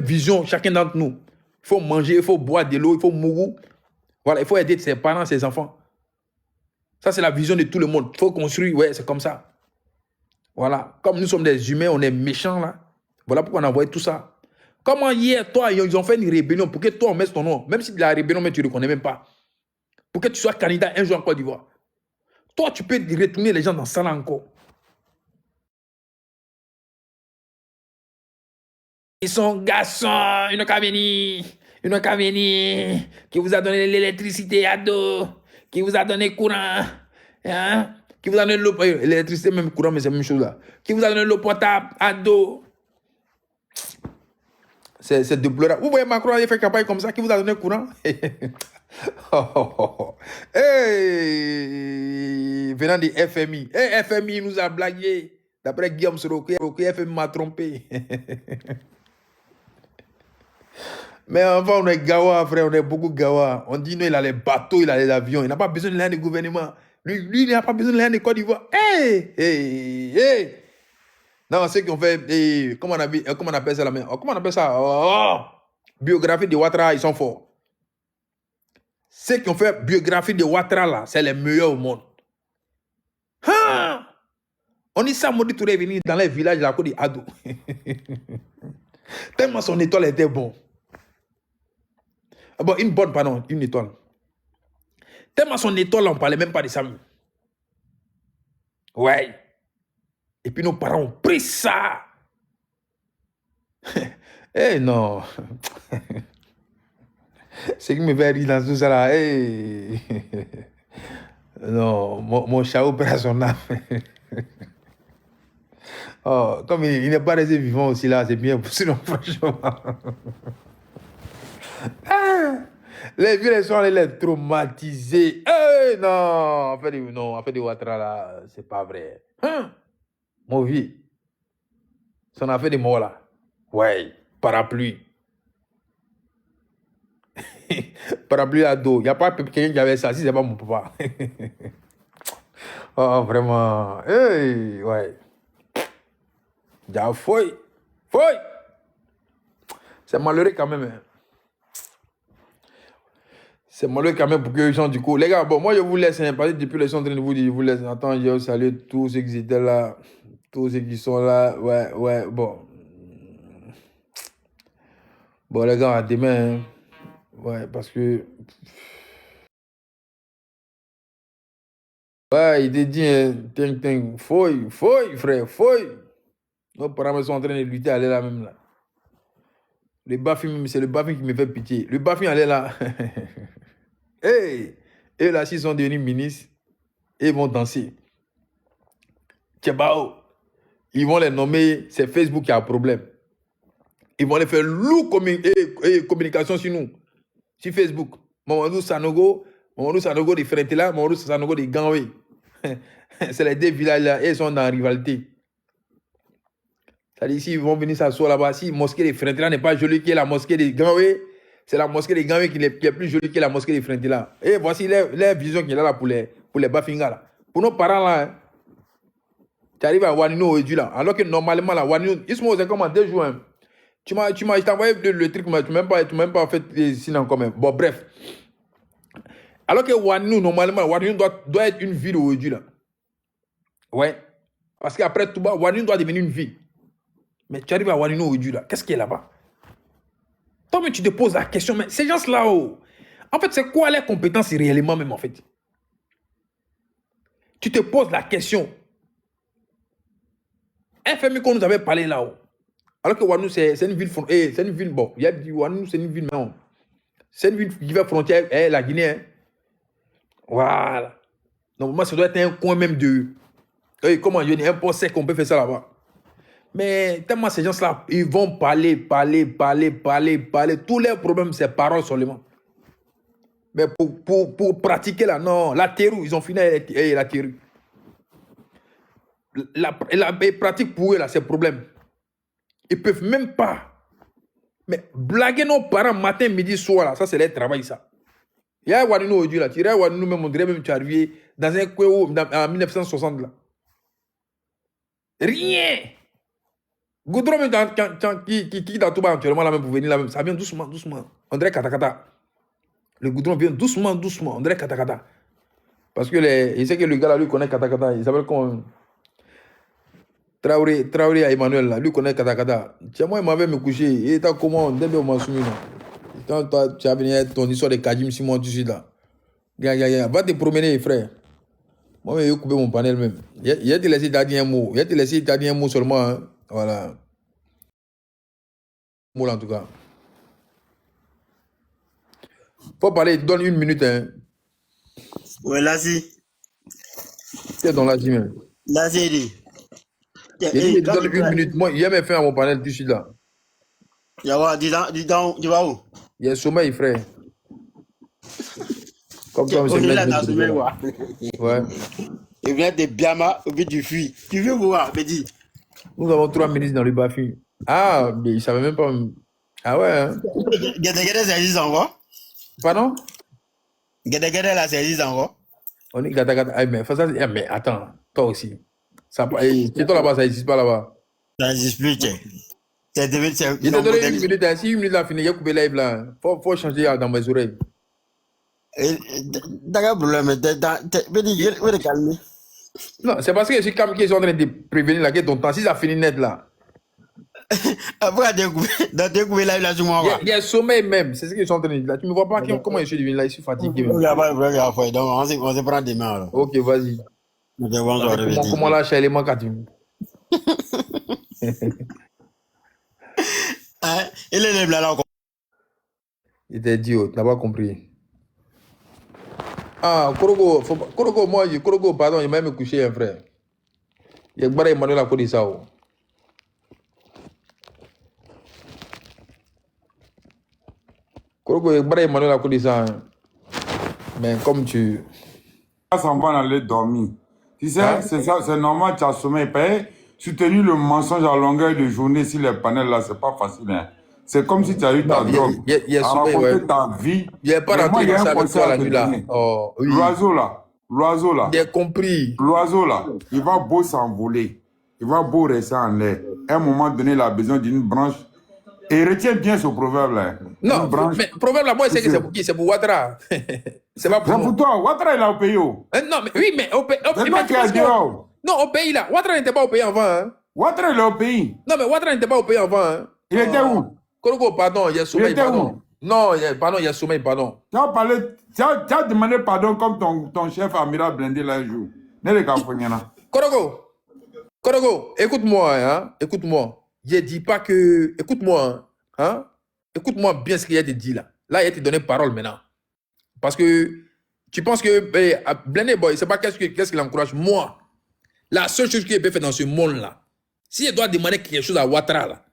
vision, chacun d'entre nous. Il faut manger, il faut boire de l'eau, il faut mourir. Voilà, il faut aider ses parents, ses enfants. Ça, c'est la vision de tout le monde. Il faut construire, ouais, c'est comme ça. Voilà, comme nous sommes des humains, on est méchants là. Voilà pourquoi on a envoyé tout ça. Comment hier, toi, ils ont fait une rébellion pour que toi, on mette ton nom, même si la rébellion, mais tu ne reconnais même pas. Pour que tu sois candidat un jour en Côte d'Ivoire. Toi, tu peux retourner les gens dans ça là encore. Ils sont garçons, ils n'ont qu'à venir. Ils n'ont qu'à venir. Qui vous a donné l'électricité à dos. Qui vous a donné courant. Hein? Qui vous a donné l'eau. L'électricité, même courant, mais c'est la même chose là. Qui vous a donné l'eau potable à dos. C'est déplorable. Vous voyez Macron, il fait campagne comme ça. Qui vous a donné courant? Hey, venant du FMI. Hey, FMI nous a blagué. D'après Guillaume Soroké, FMI m'a trompé. Mais enfin, on est gawa, frère. On est beaucoup gawa. On dit non, il a les bateaux, il a les avions. Il n'a pas besoin de l'aide du gouvernement. Lui, il n'a pas besoin de l'aide de Côte d'Ivoire. Hey, hey, hey. Non, ceux qui ont fait, comment on appelle ça là? Comment on appelle ça? Biographie de Ouattara, ils sont forts. Ceux qui ont fait biographie de Ouattara là, c'est les meilleurs au monde. Hein? On dit ça, Modi Touré est venu dans les villages de la côte d'Ado. Tellement son étoile était bon. Bon, une étoile. Tellement son étoile, on ne parlait même pas de ça. Ouais. Et puis nos parents ont pris ça. Eh non. C'est qui me fait rire dans tout ça là. Hey. Non, mon chat perd son âme. Oh, comme il n'est pas resté vivant aussi là, c'est bien. Sinon, franchement. Les vieux, les sont allés traumatisés. Hey, non, en fait, de Ouattara là, c'est pas vrai. Hein? Mon vieux. Son affaire de mort là. Ouais, parapluie. Parapluie à dos. Il n'y a pas quelqu'un qui avait ça, si c'est pas mon papa. Oh, vraiment. Hey, ouais. Ja, foi. C'est malheureux quand même. Hein. C'est malheureux quand même pour que les gens du coup. Les gars, bon, moi je vous laisse, hein, parce que depuis les gens en train de vous dire, je vous laisse. Attends, je vais saluer tous ceux qui étaient là. Tous ceux qui sont là. Ouais, bon. Bon, les gars, à demain. Hein. Ouais, parce que. Ouais, il te dit, hein, foi, frère, foi. Nos parents sont en train de lutter, aller là même là. Le Bafim, c'est le Bafim qui me fait pitié. Le Bafim, allait là. Hey! Et là, s'ils sont devenus ministres, ils vont danser. Tchébao. Ils vont les nommer, c'est Facebook qui a un problème. Ils vont les faire lourd communication sur nous. Sur Facebook. Mamadou Sanogo de Frentela, Mamadou Sanogo de Ganwe. C'est les deux villages là, et ils sont en rivalité. C'est-à-dire, s'ils vont venir s'asseoir là-bas, si la mosquée de Frentela n'est pas jolie que la mosquée de Ganwe, c'est la mosquée de Ganwe qui est plus jolie que la mosquée de Frentela. Et voici les visions qu'il y a là pour les Bafinga là. Pour nos parents là, hein, tu arrives à Wanino au là, alors que normalement là, Wanino, ils sont comme en 2 jours. Hein. Je t'ai envoyé le truc, mais tu n'as même pas fait les signes encore même. Bon, bref. Alors que Wanino, normalement, Wanino doit être une ville au là. Ouais. Parce qu'après tout bas, Wanino doit devenir une ville. Mais tu arrives à Wanino au là, qu'est-ce qu'il y a là-bas? Toi, mais tu te poses la question, mais ces gens-là, oh, en fait, c'est quoi les compétences réellement même, en fait? Tu te poses la question. FMI qu'on nous avait parlé là-haut. Alors que Ouanou, c'est une ville, c'est une ville, bon, il y a dit Ouanou, c'est une ville, mais non. C'est une ville qui va frontière, la Guinée. Hein. Voilà. Donc, moi, ça doit être un coin même de. Comment je dis, un poste sec, on peut faire ça là-bas. Mais tellement ces gens-là, ils vont parler. Tous leurs problèmes, c'est paroles seulement. Mais pour pratiquer là, non, la terrou, ils ont fini la terrou. La pratique pour eux, là, c'est problème. Ils peuvent même pas. Mais blaguer nos parents matin, midi, soir, là, ça, c'est leur travail, ça. Il y a Ouadounou aujourd'hui, là. Tu dirais Ouadounou, même, on dirait même tu es arrivé dans un coin en 1960, là. Rien. Goudron, qui dans tout bas actuellement, là, même pour venir là, même, ça vient doucement. On dirait katakata. Le goudron vient doucement. On dirait katakata. Parce que il sait que le gars là, lui, connaît katakata. Il s'appelle comment Traoré à Emmanuel, là, lui connaît katakata. Tiens, moi, il m'avait me coucher. Il était comment dès que m'a soumis, là. Quand toi, tu as venu ton histoire de Kadim Simon, tu suis là. Va te promener, frère. Moi, je vais couper mon panel même. Il y a te laissé un mot. Il y a te laissé un mot seulement. Hein. Voilà. Mot en tout cas. Faut parler, donne 1 minute. Hein. Ouais, là, si. C'est dans la gym. Là, c'est dit. Il donne 1 minute. Moi, il y a même fait à mon panel, tu suis là. Tu vas où? Il y a sommeil, frère. Comme ça, on se met. Ouais. Il vient de Biama, au but du fuit. Tu veux voir, me dis. Nous avons 3 minutes dans le Bafi. Ah, mais il ne savait même pas. Ah ouais. Hein. Gede, ça existe encore? Pardon? Gede, là, ça existe encore? On est gata. Ah, mais attends, toi aussi. C'est toi là-bas, ça n'existe pas là-bas. Ça n'existe plus, tiens. C'est devenu. Il t'a donné 1 minute. Hein. Si 1 minute là fini, il y a coupé live là. Faut changer dans mes oreilles. D'accord, problème. Je vais te calmer. Non, c'est parce que je suis comme qui sont en train de prévenir là que ton temps, si ça finit net là. Après, découvrir live là, sur moi. Il y a sommeil même, c'est ce qu'ils sont en train de dire là. Tu me vois pas comment je suis devenu là, je suis fatigué. Donc, on se prend demain alors. Ok, vas-y. Comment lâcher l'élément quand tu. Il est là encore. Il était idiot, tu n'as pas compris. Ah, Korogo, pardon, il m'a même couché, un frère. Il y a Gbara Emmanuel à côté de ça. Korogo, il y a Gbara Emmanuel à côté de ça. Mais comme tu. Ça s'en va aller dormir. Tu sais, Hein? c'est ça, c'est normal, tu as sommeil. Soutenir le mensonge à longueur de journée sur les panels là, c'est pas facile. Hein. C'est comme si tu as eu ta drogue. Il y a à sommeil, raconter ouais. ta vie. Il n'y a pas rentré dans ça avec toi la nuit là. Oh, oui. L'oiseau là, J'ai compris. l'oiseau là, il va beau s'envoler. Il va beau rester en l'air. À un moment donné, il a besoin d'une branche. Et retiens bien ce proverbe là. Non, mais le problème là, moi, c'est que c'est pour qui? C'est pour Ouattara. C'est pas pour C'est nous. pour toi. Ouattara, il a au pays. Non, mais oui, mais au pays. C'est toi qui as dit. Non, au pays là. Ouattara n'était pas au pays avant. Hein. Ouattara, il est au pays. Non, mais Ouattara n'était pas au pays avant. Hein. Il était où? Korogo, pardon, il y a sommeil, était pardon. Non, pardon, il y a sommeil, pardon. Tu as demandé pardon comme ton chef amiral blindé là un jour. N'est-ce pas? Korogo, écoute-moi, hein. Écoute-moi. Je dis pas que. Écoute-moi, hein. Écoute-moi bien ce qu'il y a te dit là. Là, il a te donné parole maintenant. Parce que tu penses que Blindé Boy, c'est pas qu'est-ce qu'il encourage. Moi, la seule chose qu'il peut faire dans ce monde-là, si il doit demander quelque chose à Ouattara, là,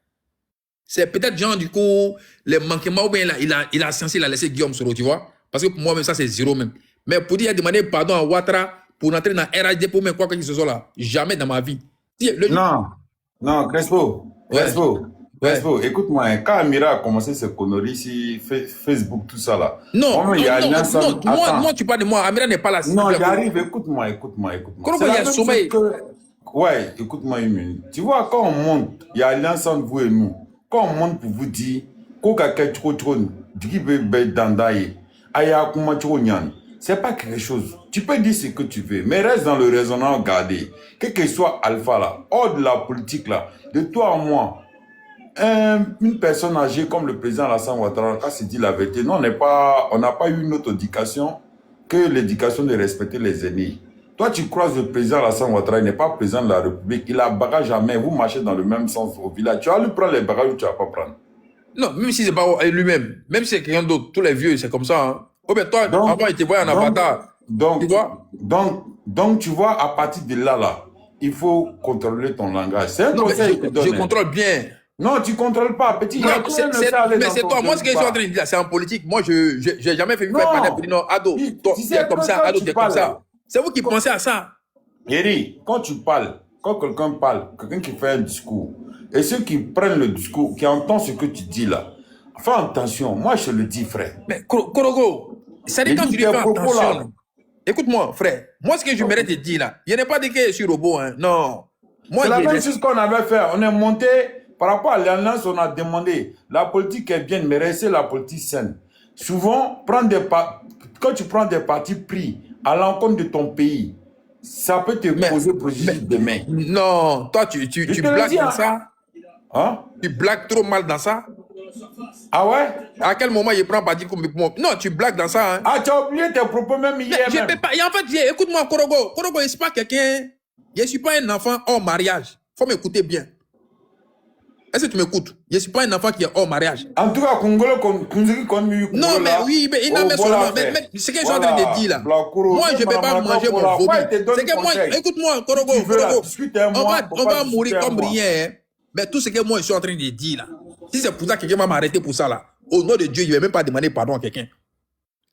c'est peut-être genre du coup, les manquements, ou bien il a censé la laisser Guillaume Soro, tu vois. Parce que pour moi, même ça, c'est zéro même. Mais pour dire, demander pardon à Ouattara pour entrer dans RHD pour même quoi que ce soit là, jamais dans ma vie. Non, Crespo. Écoute-moi, hein, quand Amira a commencé ses conneries sur Facebook, tout ça là. Non, moi, tu parles de moi. Amira n'est pas là. Non, j'arrive, écoute-moi. Comment il y a sommeil? Ouais, écoute-moi 1 minute. Tu vois, quand on monte, il y a alliance entre vous et nous. Quand on monte pour vous dire, c'est pas quelque chose. Tu peux dire ce que tu veux, mais reste dans le raisonnement gardé. Quel que soit Alpha là, hors de la politique là, de toi à moi, une personne âgée comme le président Alassane Ouattara, quand c'est dit la vérité, nous, on n'a pas eu une autre éducation que l'éducation de respecter les aînés. Toi, tu croises le président Alassane Ouattara, il n'est pas président de la République. Il a bagage à main. Vous marchez dans le même sens au village. Tu vas lui prendre les bagages ou tu ne vas pas prendre? Non, même si c'est pas lui-même, même si c'est quelqu'un d'autre, tous les vieux, c'est comme ça. Hein. Oh, ben toi, avant, il te voit en avatar. Tu vois? Donc, tu vois, à partir de là, il faut contrôler ton langage. C'est un conseil que je donne. Je contrôle bien. Non, tu ne contrôles pas. Petit, non, mais c'est toi. Moi, ce que je suis en train de dire, c'est en politique. Moi, je n'ai jamais fait non, Ado, t'es comme ça, Ado, t'es comme ça. C'est vous qui pensez à ça. Yeri, quand tu parles, quand quelqu'un parle, quelqu'un qui fait un discours, et ceux qui prennent le discours, qui entendent ce que tu dis là, fais attention. Moi, je le dis, frère. Mais Korogo, ça dit quand tu dis fais attention. Écoute-moi, frère. Moi, ce que je mérite de dire là, il n'y a pas de que je suis robot. Hein. Non. C'est la même chose qu'on avait fait. On est monté, par rapport à l'alliance, on a demandé, la politique est bien, mais restez la politique saine. Souvent, quand tu prends des partis pris à l'encontre de ton pays, ça peut te poser préjudice demain. Non, toi, tu blagues dans ça. Hein? Tu blagues trop mal dans ça. Ah ouais? À quel moment il prend parti comme moi? Non, tu blagues dans ça. Hein? Ah, tu as oublié tes propos même hier. Je peux pas. Et en fait, écoute-moi, Korogo. Korogo, je ne suis pas quelqu'un. Je ne suis pas un enfant hors mariage. Il faut m'écouter bien. Est-ce que tu m'écoutes? Je ne suis pas un enfant qui est hors mariage. En tout cas, Congolais, non, mais oui, mais il n'a pas seulement. Mais ce que je suis en train de dire là. Moi, je ne peux pas manger mon vomi. C'est que moi, écoute-moi, Korogo. On va mourir comme rien. Mais tout ce que moi, je suis en train de dire là. Si c'est pour ça que quelqu'un va m'arrêter pour ça là, au nom de Dieu, je ne vais même pas demander pardon à quelqu'un.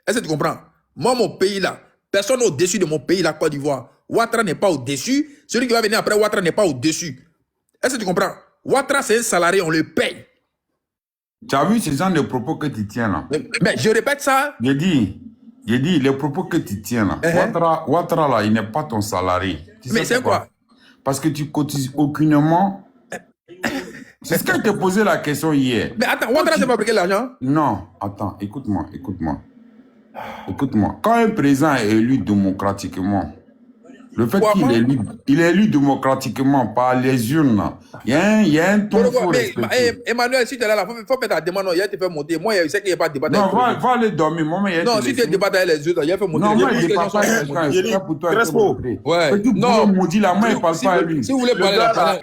Est-ce que tu comprends? Moi, mon pays là, personne n'est au-dessus de mon pays, la Côte d'Ivoire. Ouattara n'est pas au-dessus. Celui qui va venir après Ouattara n'est pas au-dessus. Est-ce que tu comprends? Ouattara, c'est un salarié, on le paye. Tu as vu ces gens de propos que tu tiens là? Mais je répète ça. J'ai dit, les propos que tu tiens là. Ouattara là, il n'est pas ton salarié. Mais c'est quoi? Parce que tu cotises aucunement. C'est ce que je t'ai posé la question hier. Mais attends, Ouattara s'est fabriqué l'argent? Non, attends, écoute-moi. Quand un président est élu démocratiquement, le fait qu'il est élu démocratiquement par les urnes, il y a un ton faut respecter. Emmanuel, si tu es là, il faut faire ta demande, il te fait monter. Moi, je sais qu'il n'y a pas de débat. Non, va aller dormir. Non, si tu débat avec les autres, il fait monter. Non, moi, il ne parle pas pour toi. Ouais. Non, maudit là, moi, il ne parle pas à lui. Si vous voulez parler là,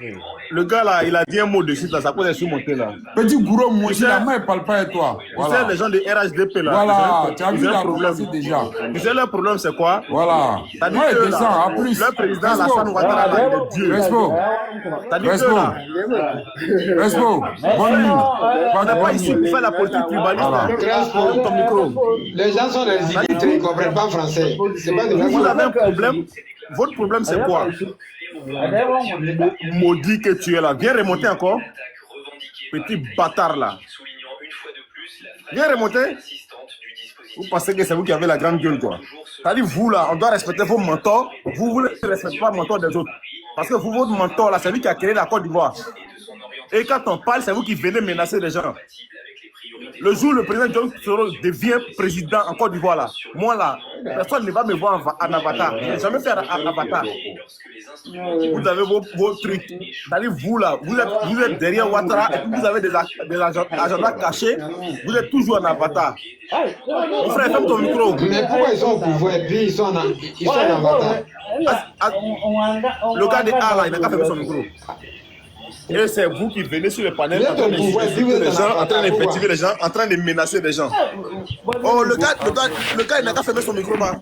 le gars là, il a dit un mot de suite là, ça peut être surmonté là. Petit bourreau, maudit là, moi, il ne parle pas à toi. Tu sais, les gens de RHDP là. Voilà, tu as vu la problème déjà. Tu sais, leur problème c'est quoi? Voilà. Moi, il descend en plus. Le président Alassane Ouattara là, il est Dieu. Respo. Bonne nuit. On n'est pas ici pour faire la politique tribaliste. Ton micro. Les gens sont des illettrés, ils ne comprennent pas français. Vous avez un problème. Votre problème c'est quoi? Maudit que tu es là. Viens remonter encore. Petit bâtard là. Viens remonter. Vous pensez que c'est vous qui avez la grande gueule quoi. C'est-à-dire vous là, on doit respecter vos mentors. Vous ne respectez pas le mentor des autres. Parce que vous, votre mentor là, c'est lui qui a créé la Côte d'Ivoire. Et quand on parle, c'est vous qui venez menacer les gens. Le jour où le président John Soro devient président en Côte d'Ivoire là, moi là, personne ne va me voir en avatar. Je n'ai jamais fait un avatar. Vous avez vos trucs. C'est-à-dire vous là, vous êtes derrière Ouattara et puis vous avez des agendas cachés. Vous êtes toujours en avatar. Mon frère, ferme ton micro. Mais pourquoi ils sont au pouvoir et puis ils sont en avatar? Le gars de A là, il n'a qu'à fermer son micro. Et c'est vous qui venez sur le panel en train d'insulter les gens, en train d'invectiver les gens, en train de menacer les gens. Oh, le gars, il n'a qu'à fermer son micro là.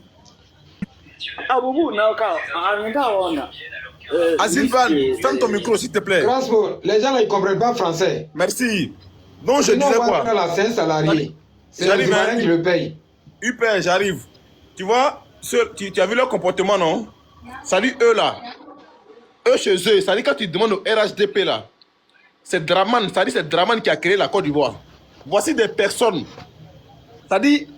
Azilvan, ferme ton micro s'il te plaît. Les gens là, ils ne comprennent pas français. Merci. Donc je disais quoi? C'est un salarié. C'est le Ivoirien qui le paye. Super, j'arrive. Tu vois, tu as vu leur comportement, non? Salut eux là. Eux chez eux, ça dit quand tu demandes au RHDP là, c'est Draman, ça dit c'est Draman qui a créé la Côte d'Ivoire. Voici des personnes. Ça dit,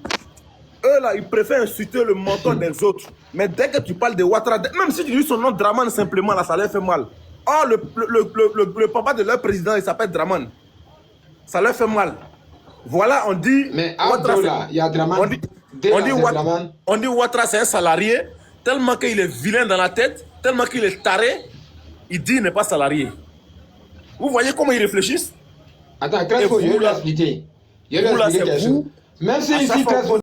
eux là, ils préfèrent insulter le menton des autres. Mais dès que tu parles de Ouattara, même si tu dis son nom Draman simplement là, ça leur fait mal. Oh, le papa de leur président, il s'appelle Draman. Ça leur fait mal. Voilà, on dit. Mais là, il y a Draman. On dit Ouattara, c'est un salarié, tellement qu'il est vilain dans la tête, tellement qu'il est taré. Il dit qu'il n'est pas salarié. Vous voyez comment ils réfléchissent? Attends, Crespo, je vais lui expliquer. Même si ici, Crespo